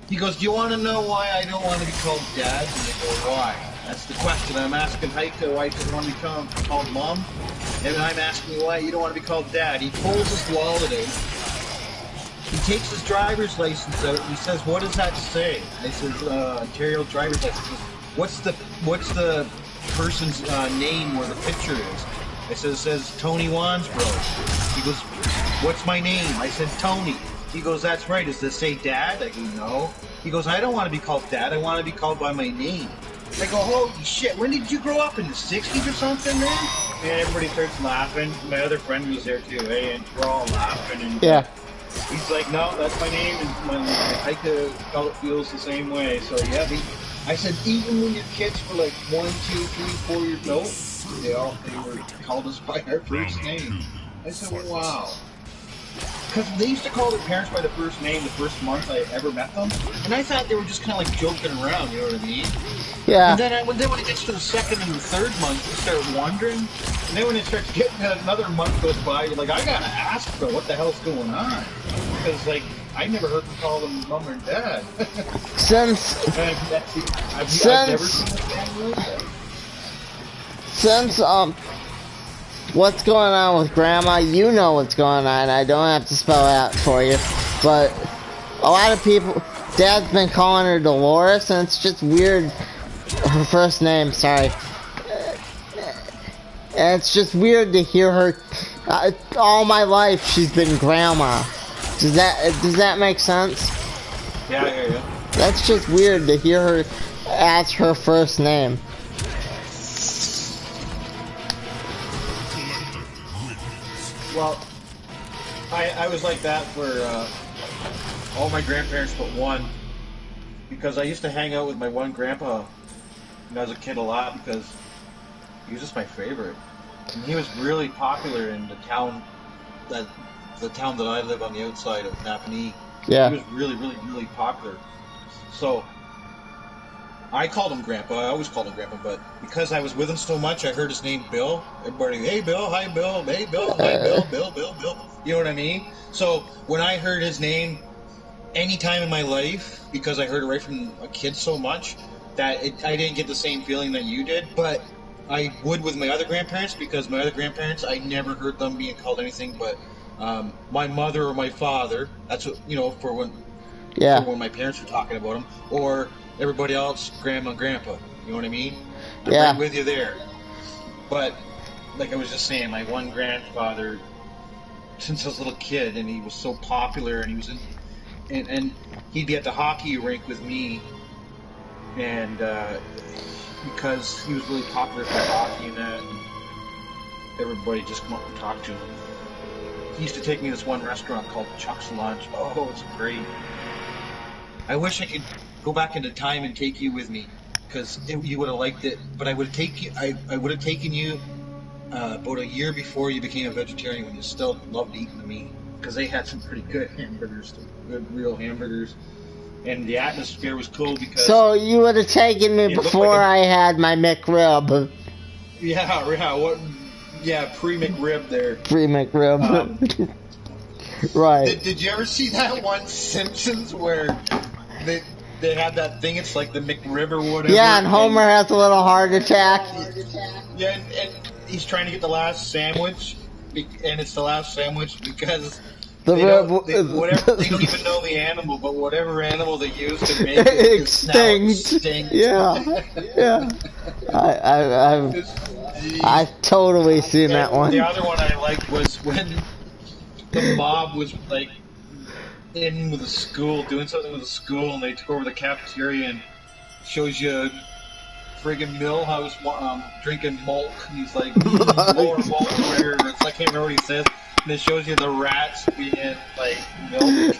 He goes, "Do you want to know why I don't want to be called dad?" And they go, "Why?" That's the question. I'm asking Heike why he doesn't want to be called mom. And I'm asking why you don't want to be called dad. He pulls his wallet out. He takes his driver's license out and he says, "What does that say?" I says, "Ontario driver's license." What's the person's name where the picture is? I says, it says Tony Wansbro. He goes, "What's my name?" I said, "Tony." He goes, "That's right. Does this say dad?" I go, "No." He goes, "I don't want to be called dad. I want to be called by my name." I go, "Holy shit, when did you grow up, in the 60s or something, man?" And everybody starts laughing. My other friend was there too, eh? And we're all laughing. And Yeah. he's like, "No, that's my name, and my Heike feels the same way." So yeah, I said, even when your kids were like 1, 2, 3, 4 years old, they were called us by our first name. I said, "Wow." Because they used to call their parents by the first name the first month I ever met them, and I thought they were just kind of like joking around, you know what I mean? Yeah. And then when it gets to the second and the third month, you start wondering. And then when it starts getting another month goes by, you're like, I gotta ask them what the hell's going on, because like I never heard them call them mom or dad. Since I've never seen a family like that. Since what's going on with Grandma, you know what's going on. I don't have to spell it out for you, but a lot of people, Dad's been calling her Dolores, and it's just weird. Her first name, sorry. And it's just weird to hear her. All my life, she's been Grandma. Does that make sense? Yeah, I hear you. That's just weird to hear her as her first name. Well, I was like that for all my grandparents but one, because I used to hang out with my one grandpa when I was a kid a lot, because he was just my favorite. And he was really popular in the town that I live on the outside of Napanee. Yeah. He was really, really, really popular. So I called him Grandpa. I always called him Grandpa, but because I was with him so much, I heard his name Bill. Everybody, "Hey Bill, hi Bill, hey Bill, hi Bill, Bill. You know what I mean? So when I heard his name any time in my life, because I heard it right from a kid so much, that I didn't get the same feeling that you did, but I would with my other grandparents, because my other grandparents, I never heard them being called anything but my mother or my father. That's what, for when my parents were talking about them, or everybody else, grandma and grandpa. You know what I mean? I'm right with you there. But like I was just saying, my one grandfather, since I was a little kid, and he was so popular, and he was and he'd be at the hockey rink with me, and because he was really popular for hockey and that, everybody just come up and talk to him. He used to take me to this one restaurant called Chuck's Lunch. Oh, it's great. I wish I could go back into time and take you with me, because you would have liked it. But I would have taken you about a year before you became a vegetarian, when you still loved eating the meat, because they had some pretty good hamburgers, good real hamburgers, and the atmosphere was cool. Because so you would have taken me before I had my McRib. Yeah, pre-McRib there. Pre-McRib. Right. Did you ever see that one Simpsons where they had that thing? It's like the McRib or whatever. Yeah, and Homer has a little heart attack. Yeah, and he's trying to get the last sandwich, and it's the last sandwich because they don't even know the animal, but whatever animal they use to make it extinct. Yeah. I've totally seen that one. The other one I liked was when the mob was like in with a school, doing something with a school, and they took over the cafeteria, and shows you friggin' Millhouse drinking malt. He's like, more malt, whatever. I can't remember what he says. And it shows you the rats being like milk.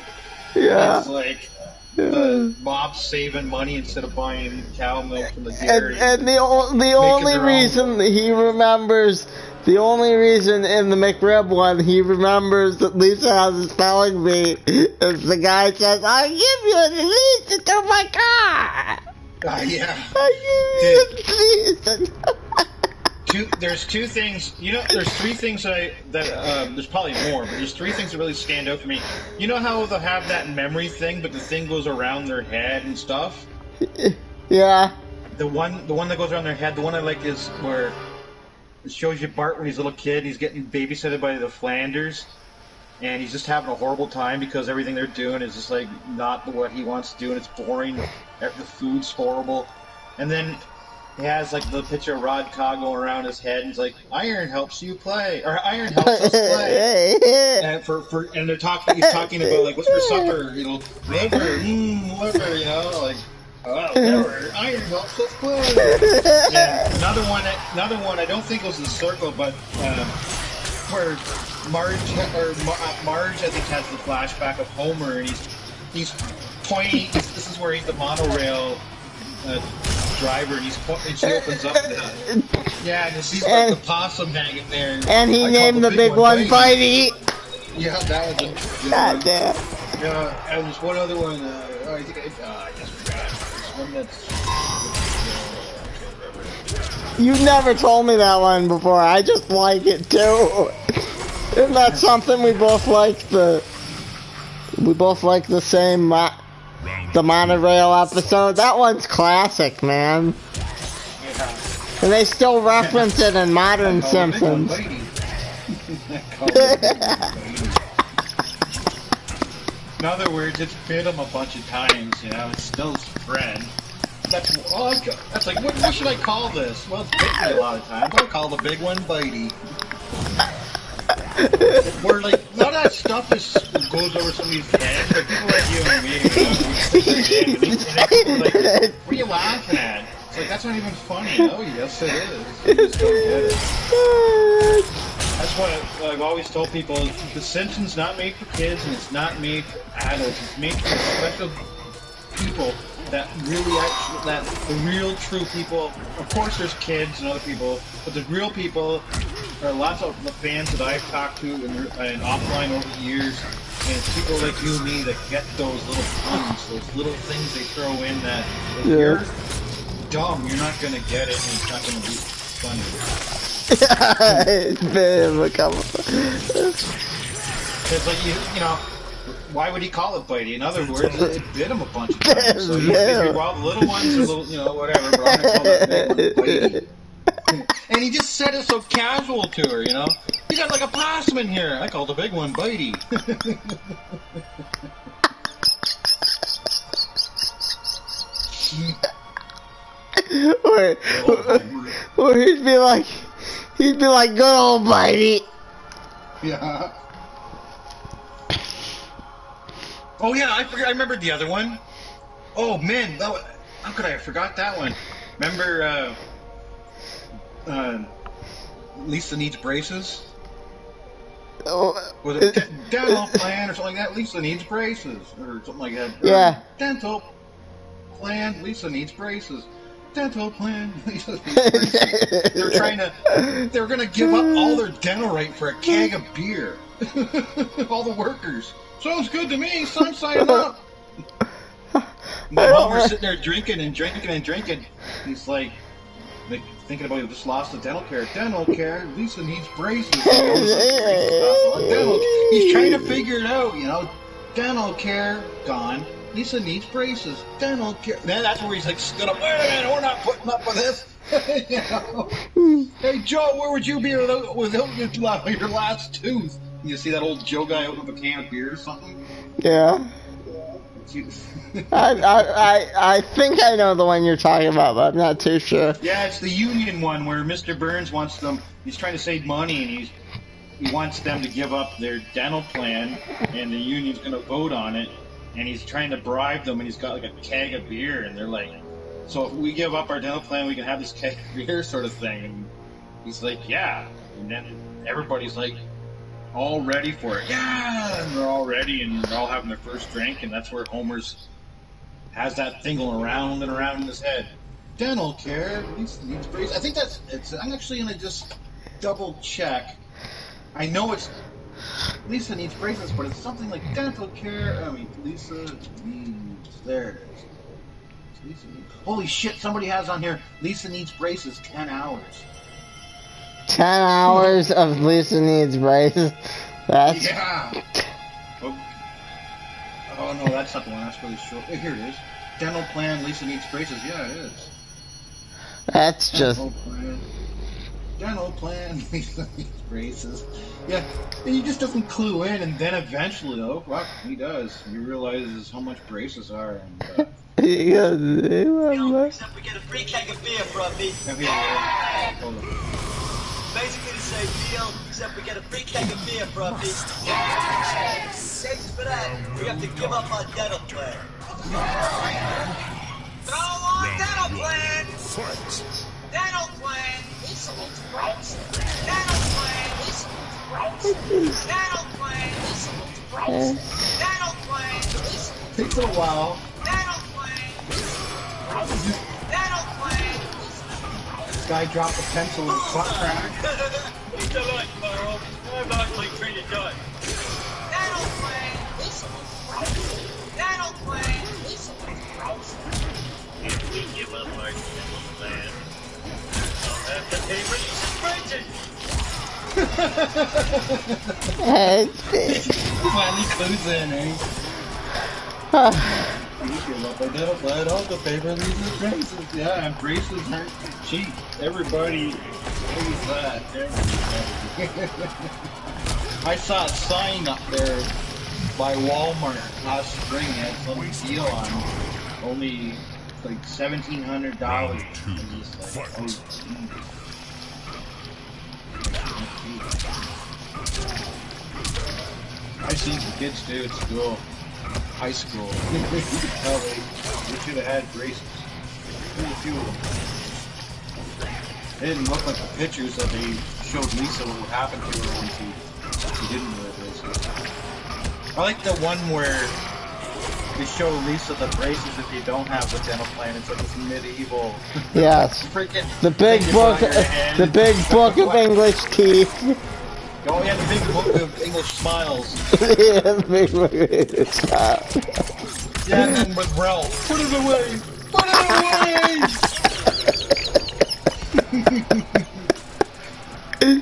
Yeah. It's like the mob saving money instead of buying cow milk from the dairy. And the only reason he remembers, the only reason in the McRib one he remembers that Lisa has a spelling bee is the guy says, "I'll give you the Lisa to my car." Yeah. I'll give you the Lisa. There's two things, there's three things there's probably more, but there's three things that really stand out for me. You know how they'll have that memory thing, but the thing goes around their head and stuff? Yeah. The one that goes around their head, the one I like is where it shows you Bart when he's a little kid, and he's getting babysitted by the Flanders, and he's just having a horrible time because everything they're doing is just like not what he wants to do, and it's boring, the food's horrible. And then he has like the picture of Rod Cobb going around his head, and he's like, "Iron helps you play," or "Iron helps us play." And and he's talking about like, "What's for supper?" Liver, liver, like, "Oh, liver, iron helps us play." Yeah, another one. I don't think it was in the circle, but where Marge, I think, has the flashback of Homer, and he's pointing. This is where he's the monorail driver, and she opens up and you see the possum hanging there. And he named the big one Bitey. Yeah, that was God damn. Yeah, and there's one other one. I just forgot. There's one that's. You never told me that one before. I just like it too. Isn't that something we both like? We both like the same. The monorail episode, that one's classic, man. Yeah. And they still reference it in modern Simpsons. In other words, it's bit him a bunch of times, it's still his friend. That's like, what should I call this? Well, it's bit me a lot of times. I'll call the big one Bitey. Where like none of that stuff goes over somebody's head, but people like you and me, and like, what are you laughing at? It's like, that's not even funny. Oh, yes, it is. You just don't get it. That's what I've always told people. The Simpsons not made for kids, and it's not made for adults. It's made for special people that the real true people. Of course, there's kids and other people, but the real people. There are lots of the fans that I've talked to and offline over the years, and it's people like you and me that get those little puns, those little things they throw in that if you're dumb, you're not going to get it, and it's not going to be funny. It's like, why would he call it Bitey? In other words, it bit him a bunch of times. So you figure, well, the little ones are little, whatever, but I'm going to call that big one Bitey. And he just said it so casual to her, you know? You got like a possum in here. I call the big one Bitey. or he'd be like, good old Bitey. Yeah. Oh yeah, I forgot. I remembered the other one. Oh man, how could I have forgot that one? Remember, Lisa needs braces. Oh, Was it dental plan or something like that? Lisa needs braces or something like that. Yeah. Dental plan. Lisa needs braces. Dental plan. Lisa needs braces. They were gonna give up all their dental rate for a keg of beer. All the workers. Sounds good to me. So I'm signing up. While we're sitting there drinking and drinking and drinking, he's like thinking about he just lost the dental care. Dental care. Lisa needs braces. He's trying to figure it out, you know. Dental care gone. Lisa needs braces. Dental care. Then that's where he's like stood up. Wait a minute, we're not putting up with this. You know? Hey Joe, where would you be without your last tooth? You see that old Joe guy out with a can of beer or something? Yeah. I think I know the one you're talking about, but I'm not too sure. Yeah, it's the union one where Mr. Burns wants them. He's trying to save money, and he wants them to give up their dental plan, and the union's going to vote on it. And he's trying to bribe them, and he's got like a keg of beer, and they're like, "So if we give up our dental plan, we can have this keg of beer," sort of thing. And he's like, "Yeah," and then everybody's like, all ready for it. Yeah, and they're all ready, and they're all having their first drink, and that's where Homer's has that thing going around and around in his head. Dental care, Lisa needs braces. I think I'm actually gonna just double check. I know it's Lisa needs braces, but it's something like dental care. I mean, Lisa needs. There it is. Lisa needs, holy shit! Somebody has on here. Lisa needs braces. 10 hours. 10 hours of Lisa needs braces. That's yeah. Oh no, that's not the one. That's really short. Oh, here it is. Dental plan. Lisa needs braces. Yeah, it is. That's just. Dental plan. Lisa needs braces. Yeah, and he just doesn't clue in, and then eventually, though, fuck, he does. He realizes how much braces are. And, He goes, except we get a free keg of beer from me. Hold on. Basically the same deal, except we get a free keg of beer from me. Thanks for that. We have to give up our dental plan. Throw on dental plan! Dental plan! Dental plan! Dental plan! Dental plan! Takes a while. Dental plan! Dental plan! This guy dropped a pencil in his butt crack. He's alright, Carl. I'm actually treated good. Dental plan! Dental plan! If we give up our dental plan, I'll have to pay release Finally clues in, eh? You give up our dental plan, I'll have to pay for these braces. Yeah, and braces aren't cheap. Everybody knows that. Everybody. I saw a sign up there by Walmart last spring. It had some deal on only like $1,700. I've seen some kids too at school, high school. You could tell they should have had braces. There's a few of them. It didn't look like the pictures that they showed Lisa what happened to her when she didn't wear braces. I like the one where they show Lisa the braces if you don't have the dental plan. It's like this medieval. Yes. Freaking the big book. The big book of English teeth. Oh yeah, the big book of English smiles. Yeah, the big book of English smiles. Yeah, and then with Ralph. Put it away! Put it away!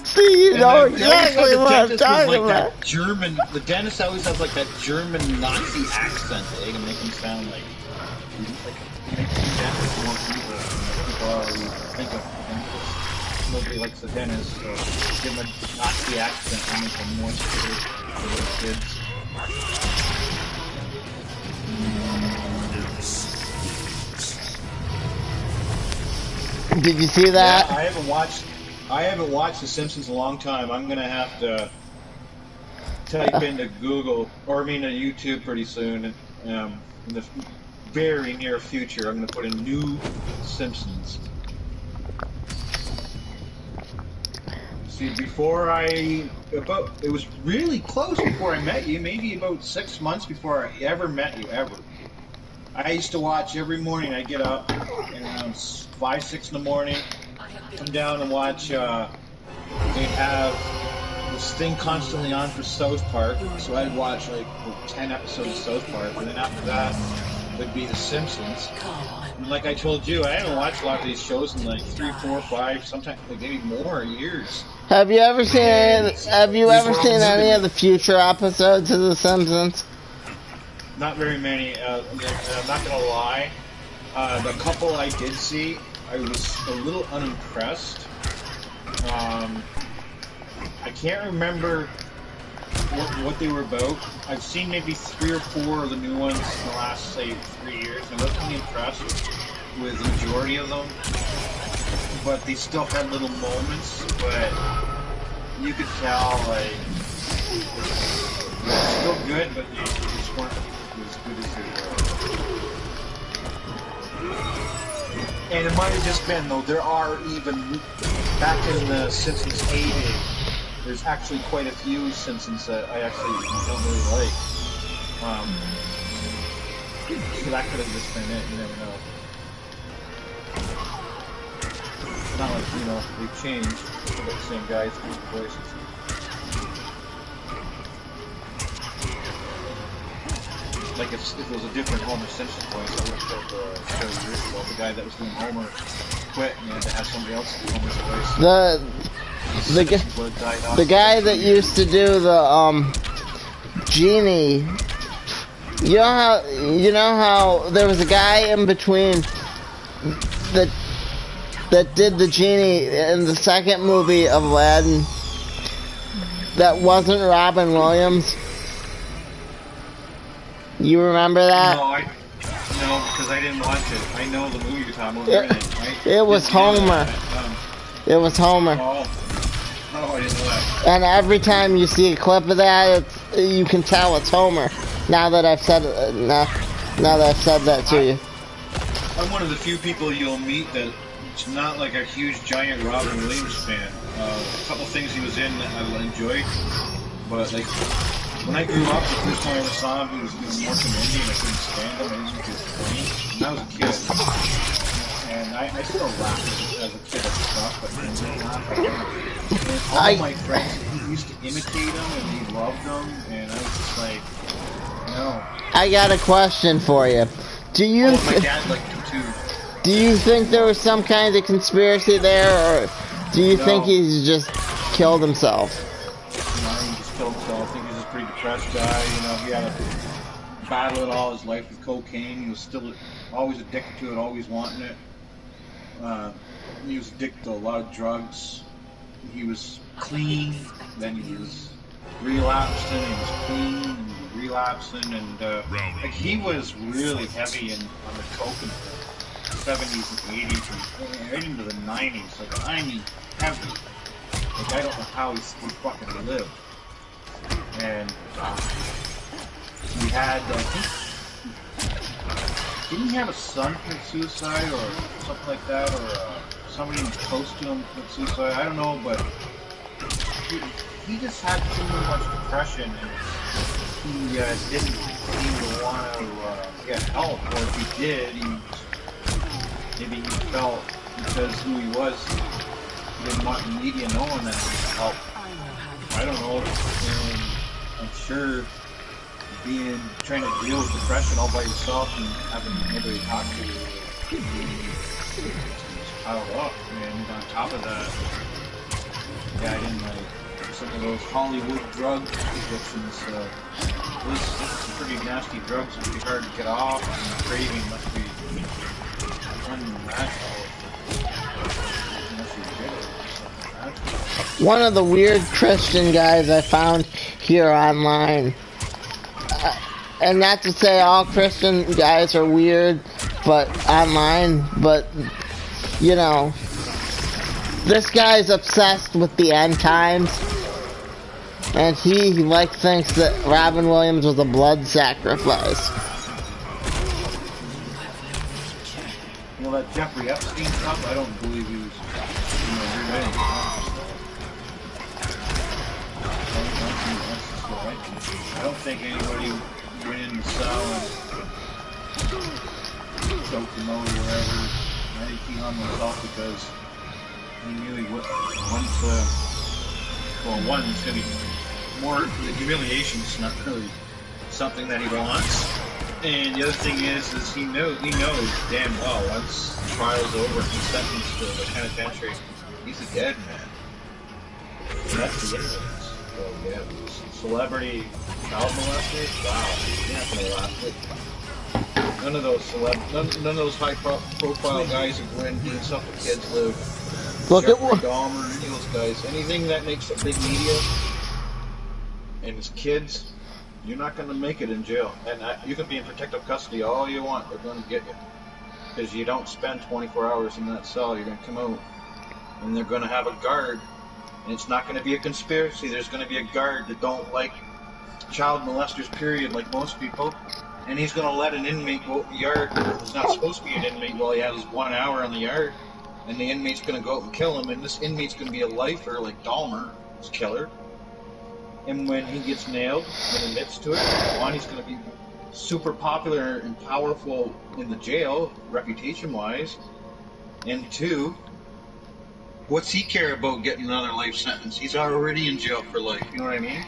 See, you know And exactly what I'm talking like about. that German. The dentist always has like that German Nazi accent, eh, to make him sound like makes the dentist more evil. People always think of dentists. nobody likes the dentist, so give him a Nazi accent and make him more scary for little kids. Did you see that? Yeah, I haven't watched The Simpsons in a long time. I'm gonna have to type into Google, or I mean to YouTube pretty soon. In the very near future, I'm gonna put in new Simpsons. See, it was really close before I met you. Maybe about 6 months before I ever met you, ever. I used to watch every morning. I'd get up around 5, 6 in the morning, come down and watch. They have this thing constantly on for South Park, so I'd watch like 10 episodes of South Park, and then after that would be The Simpsons. And like I told you, I haven't watched a lot of these shows in like 3, 4, 5, sometimes like maybe more years. Have you ever seen any of the future episodes of The Simpsons? Not very many. I'm not gonna lie. The couple I did see, I was a little unimpressed. I can't remember what they were about. I've seen maybe 3 or 4 of the new ones in the last, say, 3 years. I wasn't really impressed with the majority of them, but they still had little moments. But you could tell, like, they're still good, but they just weren't as good as they were. And it might have just been, though, there are even, back in the Simpsons heyday, there's actually quite a few Simpsons that I actually don't really like. So that could have just been it, you never know. It's not like, you know, they've changed. They're the same guys, different voices. Like if it was a different Homer Simpson voice, I would have said years ago, the guy that was doing Homer quit and you had to have somebody else do Homer's voice. The guy that used to do the Genie, you know how there was a guy in between that did the Genie in the second movie of Aladdin that wasn't Robin Williams. You remember that? No, because I didn't watch it. I know the movie you're talking about. It was Homer. It was Homer. Oh, I didn't know that. And every time you see a clip of that, you can tell it's Homer. Now that I've said now that I've said that to you. I'm one of the few people you'll meet that it's not like a huge giant Robin Williams fan. A couple things he was in that I enjoyed, but like when I grew up, the first time I ever saw him, he was doing more comedian. I couldn't stand him. I didn't think he was funny. And I was a kid, and I still laughed as a kid at stuff, but I didn't laugh at him. And all my friends used to imitate him, and he loved them, and I was just like, no. I got a question for you. My dad liked him too. Do you think there was some kind of conspiracy there, or do you think he's just killed himself? No, he just killed himself. I think he's a pretty depressed guy. You know, he had a battle it all his life with cocaine. He was still always addicted to it, always wanting it. He was addicted to a lot of drugs. He was clean, then he was relapsing, he was clean, and he was relapsing, and like he was really heavy on the coke in the 70s and 80s, and right into the 90s. Like, I mean, heavy. Like, I don't know how he fucking lived. And he had, didn't he have a son commit suicide or something like that, or somebody close to him commit suicide? I don't know, but he just had too much depression, and he didn't even want to get help, or if he did, maybe he felt because who he was, he didn't want the media knowing that he needed help. I don't know, and I'm sure trying to deal with depression all by yourself and having nobody to talk to, piled up, and on top of that, yeah, I didn't like some of those Hollywood drug addictions. Those some pretty nasty drugs. It'd be hard to get off, and the craving must be unmatched unless you get it. So. one of the weird Christian guys I found here online. And not to say all Christian guys are weird, but online, but, you know, this guy's obsessed with the end times. And he like thinks that Robin Williams was a blood sacrifice. You know that Jeffrey Epstein stuff? I don't believe he was, related. I don't think anybody went in the cell and choked him over or whatever. I think he hung himself because he knew he would. One, it's going to be more, the humiliation's not really something that he wants. And the other thing is he knows damn well once the trial's over and he's sentenced to the penitentiary, he's a dead man. And that's the difference. So yeah, celebrity child molesters, wow, you're not gonna laugh it. None of those high profile guys who go in doing stuff with kids live. Look Jeffrey at Dahmer, any of those guys, anything that makes a big media and his kids, you're not going to make it in jail. And you can be in protective custody all you want. They're going to get you. Because you don't spend 24 hours in that cell. You're going to come out. And they're going to have a guard. And it's not going to be a conspiracy. There's going to be a guard that don't like child molesters, period, like most people. And he's going to let an inmate go out in the yard who's not supposed to be an inmate while he has 1 hour on the yard. And the inmate's going to go out and kill him. And this inmate's going to be a lifer like Dahmer, his killer. And when he gets nailed and admits to it, one, he's going to be super popular and powerful in the jail, reputation-wise. And two, what's he care about getting another life sentence? He's already in jail for life, you know what I mean?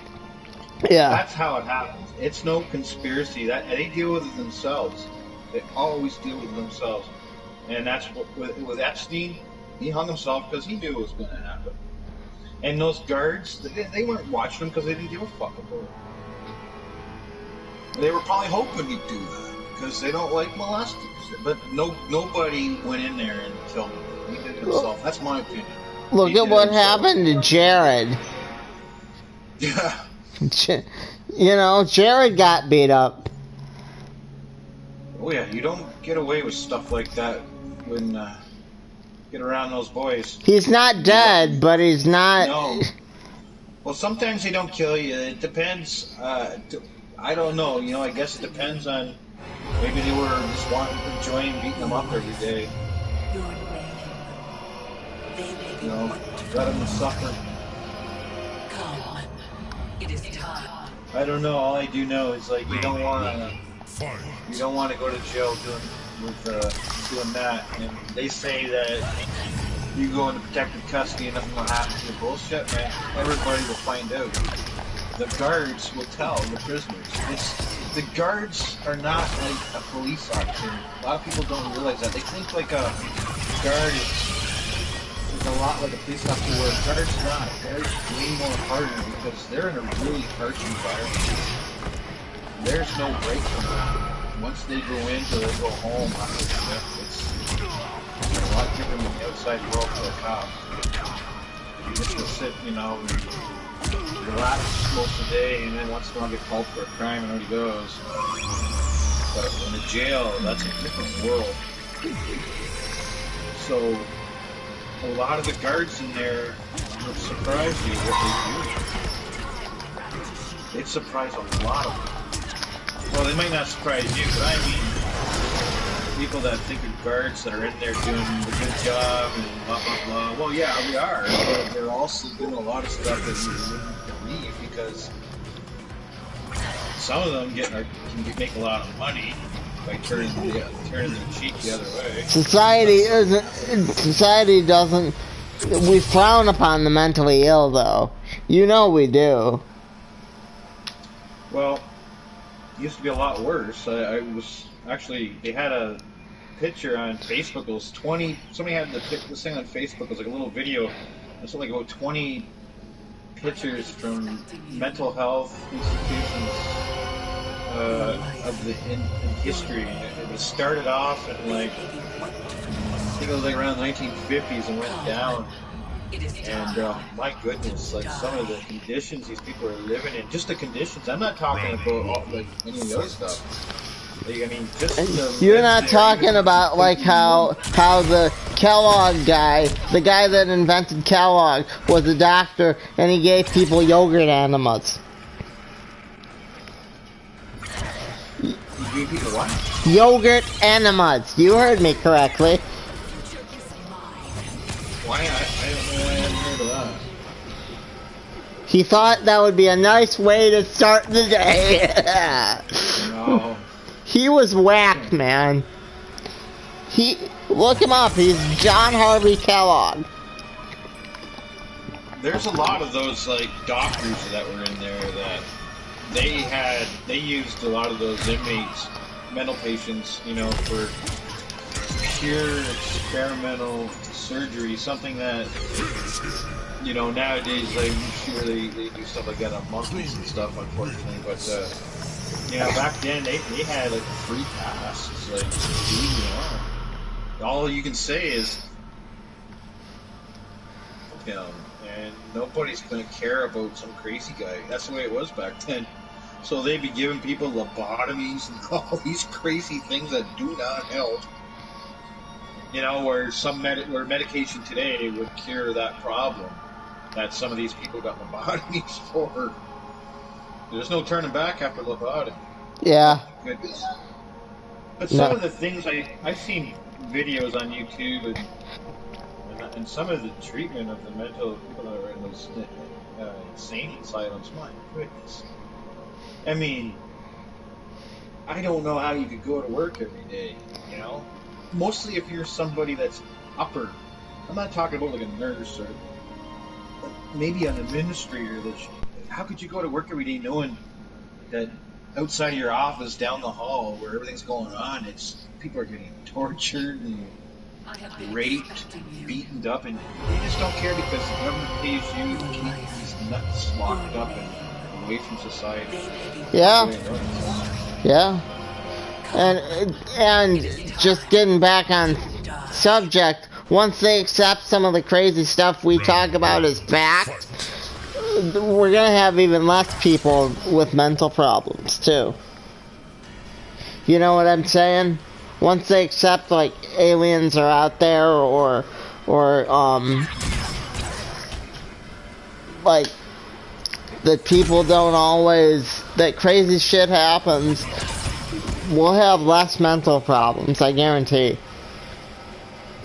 yeah. That's how it happens. It's no conspiracy. They deal with it themselves. They always deal with themselves. And that's what, with Epstein, he hung himself because he knew it was going to happen. And those guards, they weren't watching him because they didn't give a fuck about it. They were probably hoping he'd do that because they don't like molesters. But nobody went in there and killed him. He did it himself. That's my opinion. Look at what happened to Jared. Yeah. You know, Jared got beat up. Oh yeah, you don't get away with stuff like that when get around those boys. He's not dead, but he's not... No. Well, sometimes they don't kill you. It depends. I don't know. You know, I guess it depends on... Maybe they were just enjoying beating them up every day. You know, let them suffer. I don't know. All I do know is, like, you don't want to go to jail doing that. And they say that you go into protective custody and nothing will happen to you. Bullshit, man. Everybody will find out. The guards will tell the prisoners. The guards are not like a police officer. A lot of people don't realize that. They think like a guard is a lot like a police officer, where a guard's not. They're way more harder because they're in a really harsh environment. There's no break from them. Once they go in till they go home after the shift, it's a lot different than the outside world for a cop. You just go sit, you know, and relax most of the day, and then once in a while get called for a crime and out he goes. But in a jail, that's a different world. So a lot of the guards in there will surprise you what they do. They'd surprise a lot of them. Well, they might not surprise you, but I mean people that think of guards that are in there doing a good job and blah blah blah. Well, yeah, we are, but they're also doing a lot of stuff that you wouldn't believe because some of them can make a lot of money by turning their cheek the other way. Society doesn't. We frown upon the mentally ill, though. You know we do. Well, it used to be a lot worse. I was actually, they had a picture on Facebook. It was 20. Somebody had this thing on Facebook. It was like a little video. It's like about 20 pictures from mental health institutions in history. It started off in like, I think it was like around the 1950s and went down. And my goodness, like some of the conditions these people are living in, just the conditions. I'm not talking about all, like any of the other stuff. Like, I mean, just the You're not talking about like how the Kellogg guy, the guy that invented Kellogg, was a doctor and he gave people yogurt enemas. You gave people what? Yogurt enemas. You heard me correctly. Why? I hadn't heard of that. He thought that would be a nice way to start the day. No. He was whacked, man. Look him up. He's John Harvey Kellogg. There's a lot of those like doctors that were in there that they used a lot of those inmates, mental patients, you know, for pure experimental surgery, something that, you know, nowadays like, I'm sure they do stuff like that on monkeys and stuff, unfortunately, but you know, back then they had like a free pass. It's like, all you can say is, you know, and nobody's gonna care about some crazy guy. That's the way it was back then. So they'd be giving people lobotomies and all these crazy things that do not help. You know, where where medication today would cure that problem that some of these people got lobotomies for. There's no turning back after lobotomy. Yeah. Goodness. But some of the things I've seen videos on YouTube and some of the treatment of the mental people that are in those insane asylums. My goodness. I mean, I don't know how you could go to work every day, you know? Mostly if you're somebody that's upper. I'm not talking about like a nurse or maybe an administrator. How could you go to work every day knowing that outside your office, down the hall, where everything's going on, people are getting tortured and raped, beaten up, and they just don't care because the government pays you to keep these nuts locked up and away from society. Yeah. Yeah. And just getting back on subject, once they accept some of the crazy stuff we talk about as fact, we're gonna have even less people with mental problems too. You know what I'm saying? Once they accept like aliens are out there or like that people don't always, that crazy shit happens, we'll have less mental problems, I guarantee.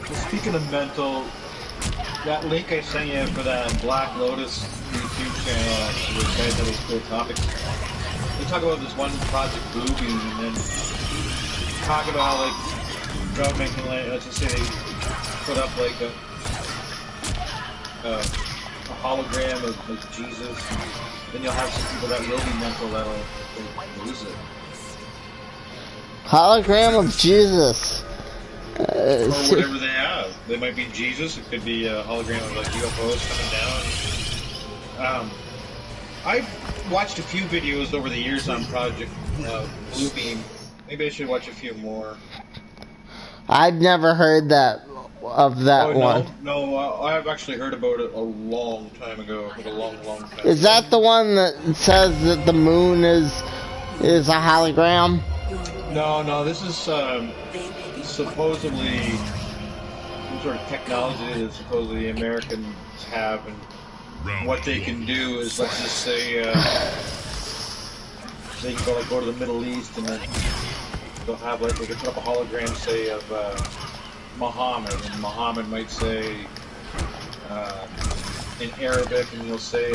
Speaking of mental, that link I sent you for that Black Lotus YouTube channel, where guys have those cool topics, they talk about this one project Bluebeam, and then talk about like government can, like, let's just say they put up like a hologram of like Jesus, and then you'll have some people that will be mental that'll lose it. Hologram of Jesus. Or whatever they have. They might be Jesus. It could be a hologram of like UFOs coming down. I've watched a few videos over the years on Project Bluebeam. Maybe I should watch a few more. I'd never heard of that one. No, I've actually heard about it a long time ago. Like a long time. Is that the one that says that the moon is a hologram? No, this is supposedly some sort of technology that supposedly the Americans have, and what they can do is, let's just say, they can go to the Middle East, and then they'll have like, they can put up a hologram, say, of Muhammad, and Muhammad might say in Arabic, and he'll say,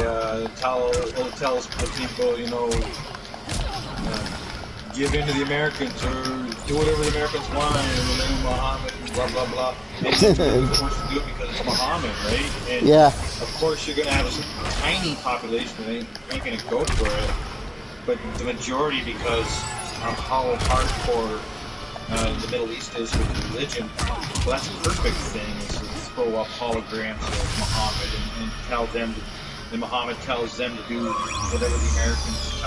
tell the people, you know, give in to the Americans, or do whatever the Americans want in the name of Muhammad, and blah, blah, blah. And of course you do it because it's Muhammad, right? And yeah. Of course you're going to have a tiny population that ain't going to go for it, but the majority, because of how hardcore the Middle East is with religion, well, that's a perfect thing, is to throw up holograms of Muhammad and tell them, and Muhammad tells them to do whatever the Americans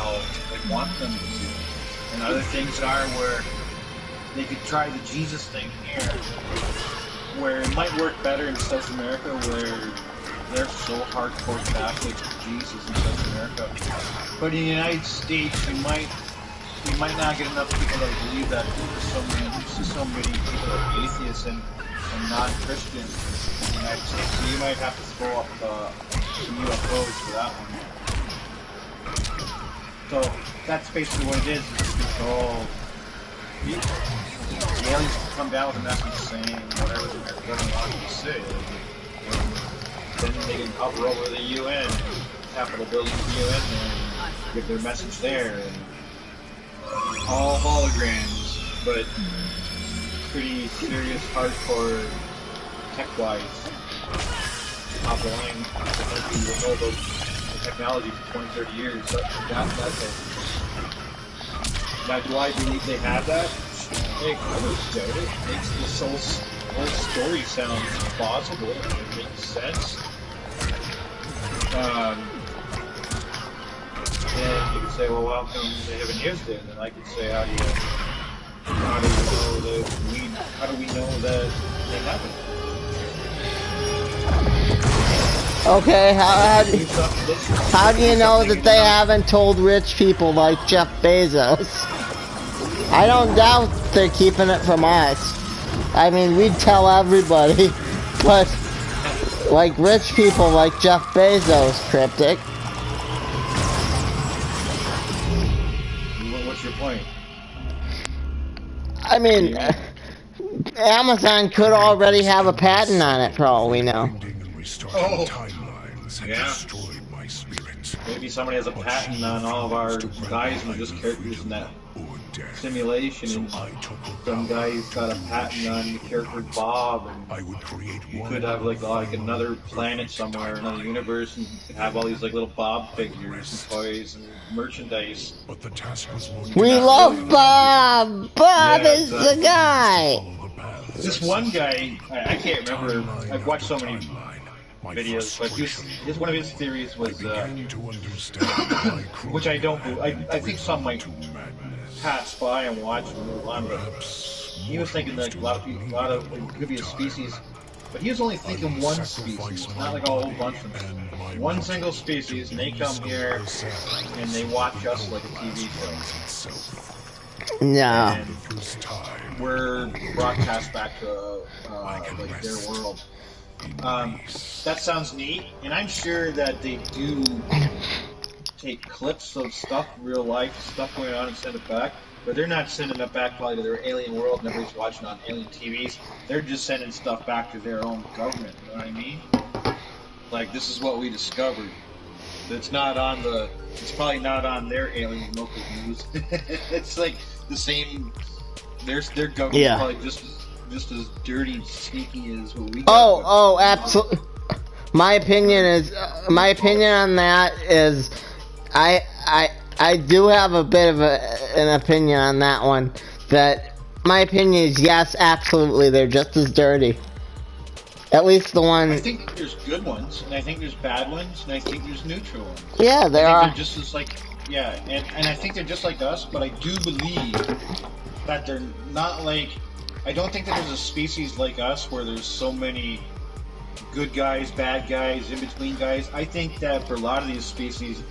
want them to do. And other things are where they could try the Jesus thing here, where it might work better in South America, where they're so hardcore Catholics of Jesus in South America. But in the United States, you might not get enough people that believe that there's so many people that are atheists and non-Christians in the United States. So you might have to throw up some UFOs for that one. So that's basically what it is. It's all the aliens can come down with a message saying whatever the government wants to say. Then they can hover over the UN, Capitol building of the UN, and give their message there. And all holograms, but pretty serious, hardcore, tech-wise, top of the line. You will know about the technology for 20, 30 years. That's it. Now, do I believe they have that? Hey, I don't doubt it. It makes this whole story sound plausible. It makes sense. And you could say, well, how come they haven't used it? And I could say, how do we know that they haven't? Okay, how do you know that they haven't told rich people like Jeff Bezos? I don't doubt they're keeping it from us. I mean, we'd tell everybody, but like rich people like Jeff Bezos, Cryptic. What's your point? I mean, Amazon could already have a patent on it for all we know. Oh, yeah. Maybe somebody has a patent on all of our guys and we're just characters in that simulation, and some guy's got a patent on the character Bob, and you could have like another planet somewhere, another universe, and you could have all these like little Bob figures and toys and merchandise. We love Bob! Bob is the guy! This one guy, I can't remember, I've watched so many videos, but one of his theories was, which I don't do, I think some might pass by and watch and move on, but he was thinking that a lot of it could be a species, but he was only thinking one species, not like a whole bunch of them. One single species, and they come here and they watch us like a TV show. No. And we're broadcast back to like their world. That sounds neat, and I'm sure that they do take clips of stuff, real life stuff going on, and send it back. But they're not sending it back probably to their alien world and everybody's watching on alien TVs. They're just sending stuff back to their own government, you know what I mean? Like, this is what we discovered. It's probably not on their alien local news. It's like the same, their government's probably just as dirty and sneaky as what we got. Oh, absolutely. My opinion on that is, I do have a bit of an opinion on that one. That my opinion is yes, absolutely, they're just as dirty. At least the one. I think there's good ones, and I think there's bad ones, and I think there's neutral ones. Yeah, there are. They're just as like, yeah, and I think they're just like us, but I do believe that they're not like. I don't think that there's a species like us where there's so many good guys, bad guys, in between guys. I think that for a lot of these species,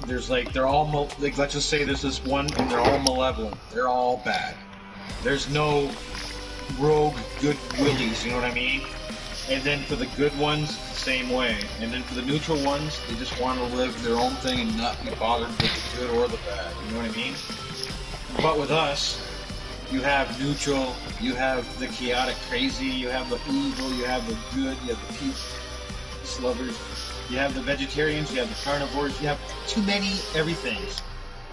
there's like they're all like, let's just say there's this one and they're all malevolent. They're all bad. There's no rogue good willies, you know what I mean? And then for the good ones, the same way. And then for the neutral ones, they just want to live their own thing and not be bothered with the good or the bad, you know what I mean? But with us, you have neutral, you have the chaotic crazy, you have the evil, you have the good, you have the peace lovers, you have the vegetarians, you have the carnivores, you have too many everythings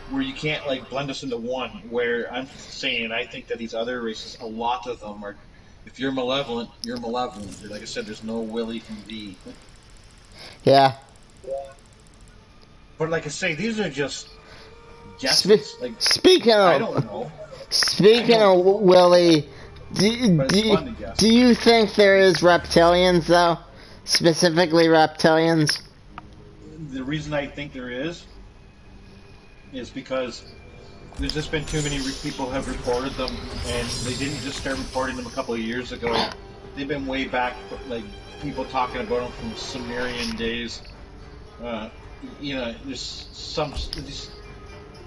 where you can't like blend us into one. Where I'm saying I think that these other races, a lot of them are, if you're malevolent, you're malevolent. Like I said, there's no Willy can be. Yeah. But like I say, these are just guesses. Speaking of, I don't know. Speaking of Willy, do you think there is reptilians though? Specifically reptilians? The reason I think there is because there's just been too many people have reported them, and they didn't just start reporting them a couple of years ago. They've been way back, like people talking about them from Sumerian days. You know, there's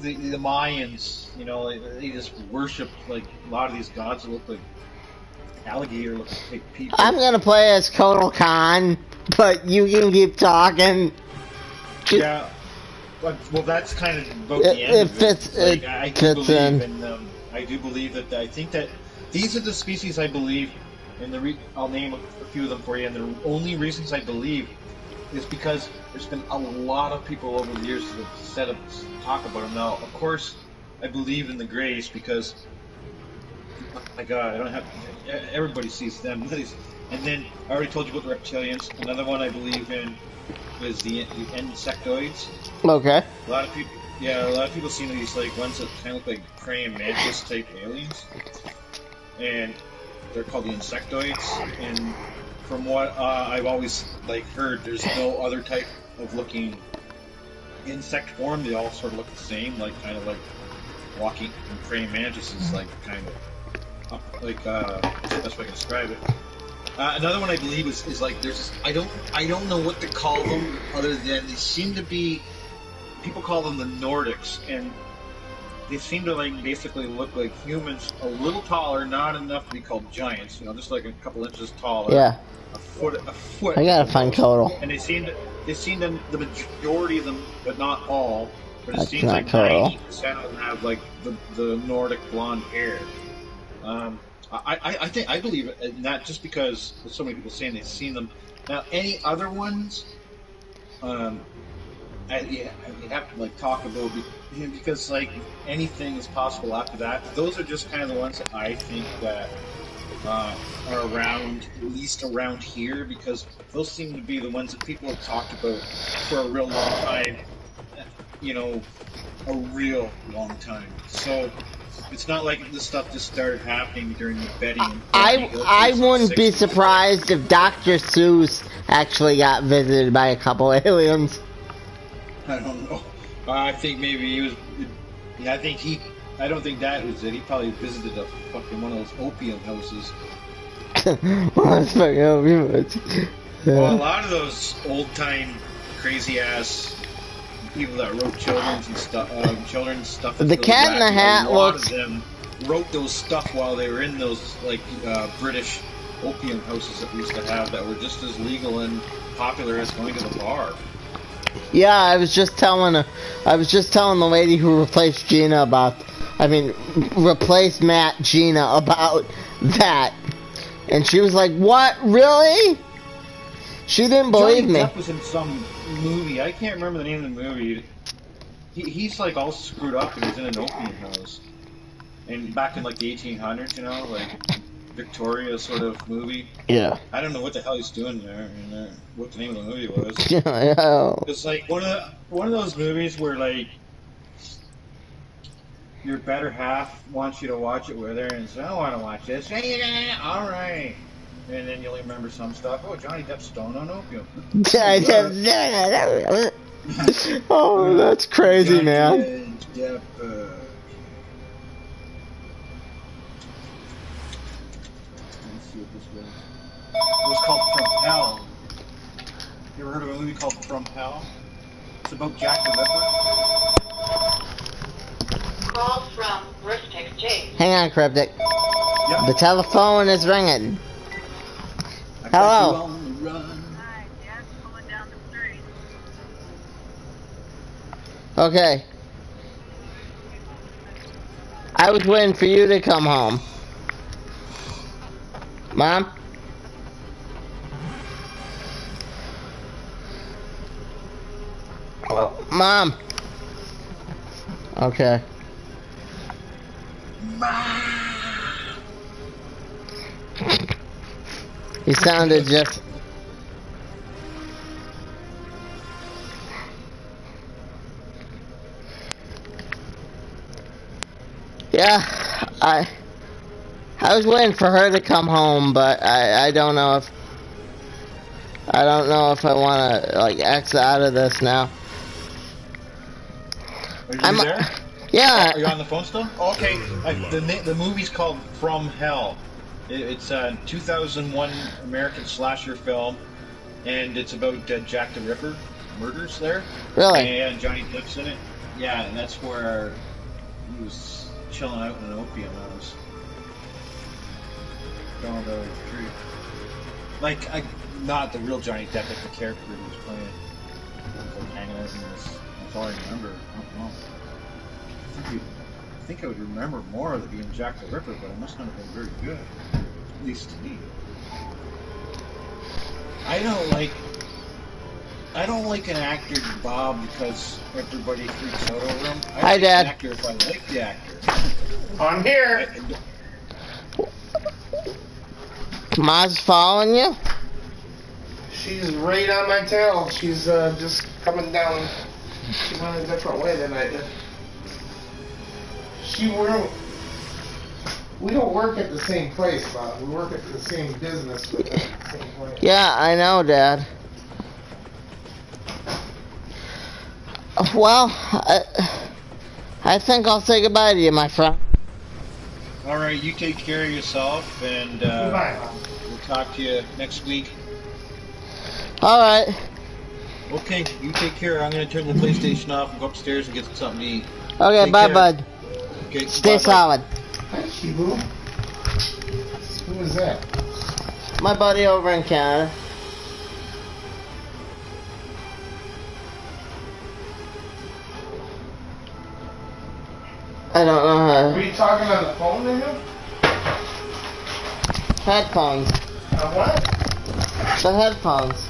the Mayans. You know, they just worship like a lot of these gods that look like alligator, look like people. I'm gonna play as Kotal Khan, but you can keep talking. Yeah. Well, that's kind of about the end of it. Like, I do believe I do believe that I think that these are the species I believe, and I'll name a few of them for you. And the only reasons I believe is because there's been a lot of people over the years that have talk about them. Now, of course, I believe in the Greys because, oh my God, I don't have. Everybody sees them. And then I already told you about the reptilians. Another one I believe in is the insectoids. Okay. A lot of people see these like ones that kind of look like praying mantis type aliens, and they're called the insectoids. And from what I've always like heard, there's no other type of looking insect form. They all sort of look the same, like kind of like walking and praying mantises, like kind of up, like what's the best way I can describe it. Another one I believe is like there's I don't know what to call them other than they seem to be, people call them the Nordics, and they seem to like basically look like humans, a little taller, not enough to be called giants, you know, just like a couple inches taller. Yeah. A foot. I gotta find Kotal. And they seem to, the majority of them, but not all, but it That's seems not like Kotal. 90% of them have like the Nordic blonde hair. I believe it, and not just because there's so many people saying they've seen them. Now, any other ones, you have to like talk about because like anything is possible after that. Those are just kind of the ones that I think that are around, at least around here, because those seem to be the ones that people have talked about for a real long time. You know, a real long time. So. It's not like this stuff just started happening during the Betty and I wouldn't be surprised if Dr. Seuss actually got visited by a couple aliens. I don't know. I think maybe he was. Yeah, I don't think that was it. He probably visited a fucking one of those opium houses. Well, that's fucking opium houses. Well, a lot of those old time crazy ass people that wrote children's stuff. The Cat in the Hat looks. A lot of them wrote those stuff while they were in those like British opium houses that we used to have that were just as legal and popular as going to the bar. Yeah, I was just telling the lady who replaced Gina replaced Matt Gina about that, and she was like, "What? Really?" She didn't believe me. Johnny Depp was in some movie. I can't remember the name of the movie. He's like all screwed up and he's in an opium house. And back in like the 1800s, you know, like Victoria sort of movie. Yeah. I don't know what the hell he's doing there and what the name of the movie was. Yeah. It's like one of those movies where like your better half wants you to watch it with her and says, "I don't want to watch this." All right. And then you'll remember some stuff. Oh, Johnny Depp's stoned on opium. Oh, that's crazy, man. Depp, let's see what this was. It was called From Hell. You ever heard of a movie called From Hell? It's about Jack the Ripper. Call from Vertex J. Hang on, Cryptic. Yep. The telephone is ringing. I got Hello. you on the run. Hi, Dad's pulling down the street. Okay. I was waiting for you to come home. Mom? Mom. Okay. He sounded just... Yeah, I was waiting for her to come home, but I don't know if I want to like exit out of this now. Are you there? Yeah. Are you on the phone still? Oh, okay. The movie's called From Hell. It's a 2001 American slasher film, and it's about Jack the Ripper murders there. Really? And Johnny Depp's in it. Yeah, and that's where he was chilling out in an opium house. Going down the street. Like, not the real Johnny Depp, like the character he was playing. He was like hanging out in this. That's all I remember. I don't know. I think I would remember more of it being Jack the Ripper, but it must not have been very good. At least to me. I don't like an actor, Bob, because everybody freaks out over him. I Hi, like Dad. an actor if I like the actor. I'm here. Ma's following you? She's right on my tail. She's just coming down. She went a different way than I did. We don't work at the same place, Bob. We work at the same business, but not the same place. Yeah, I know, Dad. Well, I think I'll say goodbye to you, my friend. Alright, you take care of yourself, and Goodbye, Bob. we'll talk to you next week. Alright. Okay, you take care. I'm going to turn the PlayStation off and go upstairs and get something to eat. Okay, Take bye, care. bud. Okay, Stay bye-bye. solid. Hi, Shibu. Who is that? My buddy over in Canada. I don't know Were how. you talking on the phone to him? Headphones. What? The headphones.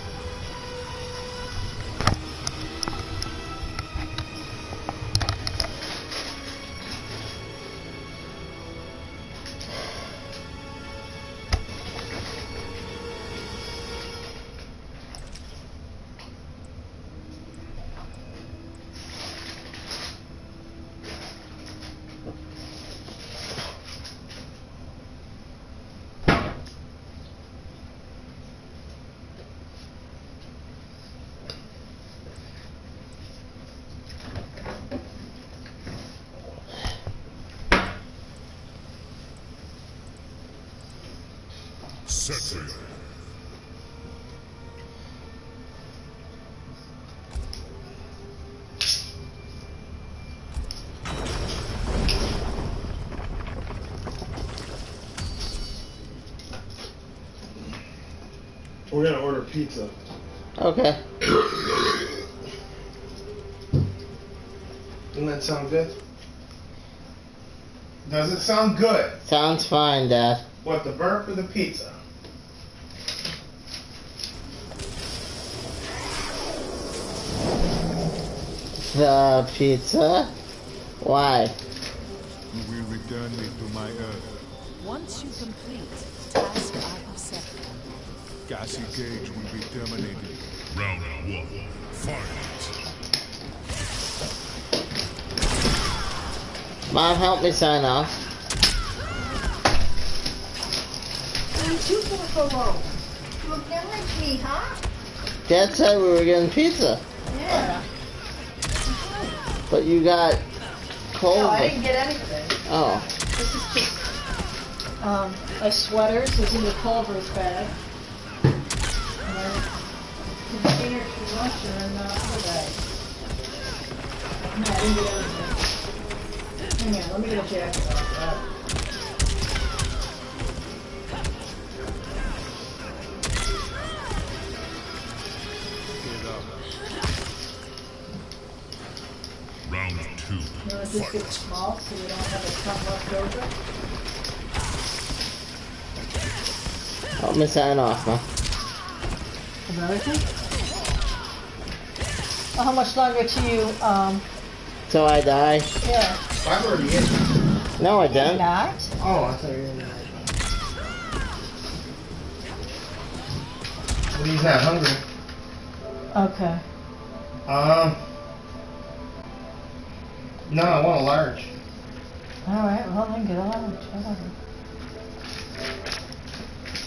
Set sail. We're gonna order pizza. Okay. Doesn't that sound good? Does it sound good? Sounds fine, Dad. What, the burp or the pizza? The pizza? Why? You will return me to my Earth. Once you complete the task I have set, Cassie Cage will be terminated. Round 1. Fight. Mom, help me sign off. I'm too far below. You acknowledge me, huh? Dad said we were getting pizza, Yeah. but you got cold. No, I didn't get anything. Oh. This is just my sweaters is in the Culver's bag. And then container to lunch are in the other bag. No, I didn't get anything. Hang on, let me get a jacket off that. Get up. Round 2. You want to just get small so we don't have a ton left over? Help me sign off, Mom. Is everything? Well, how much longer till you, Till I die? yeah. I've already eaten. No, I didn't. Not? Oh, I thought you were in there. Well, he's not hungry. Okay. No, I want a large. Alright, well then get a lunch, whatever.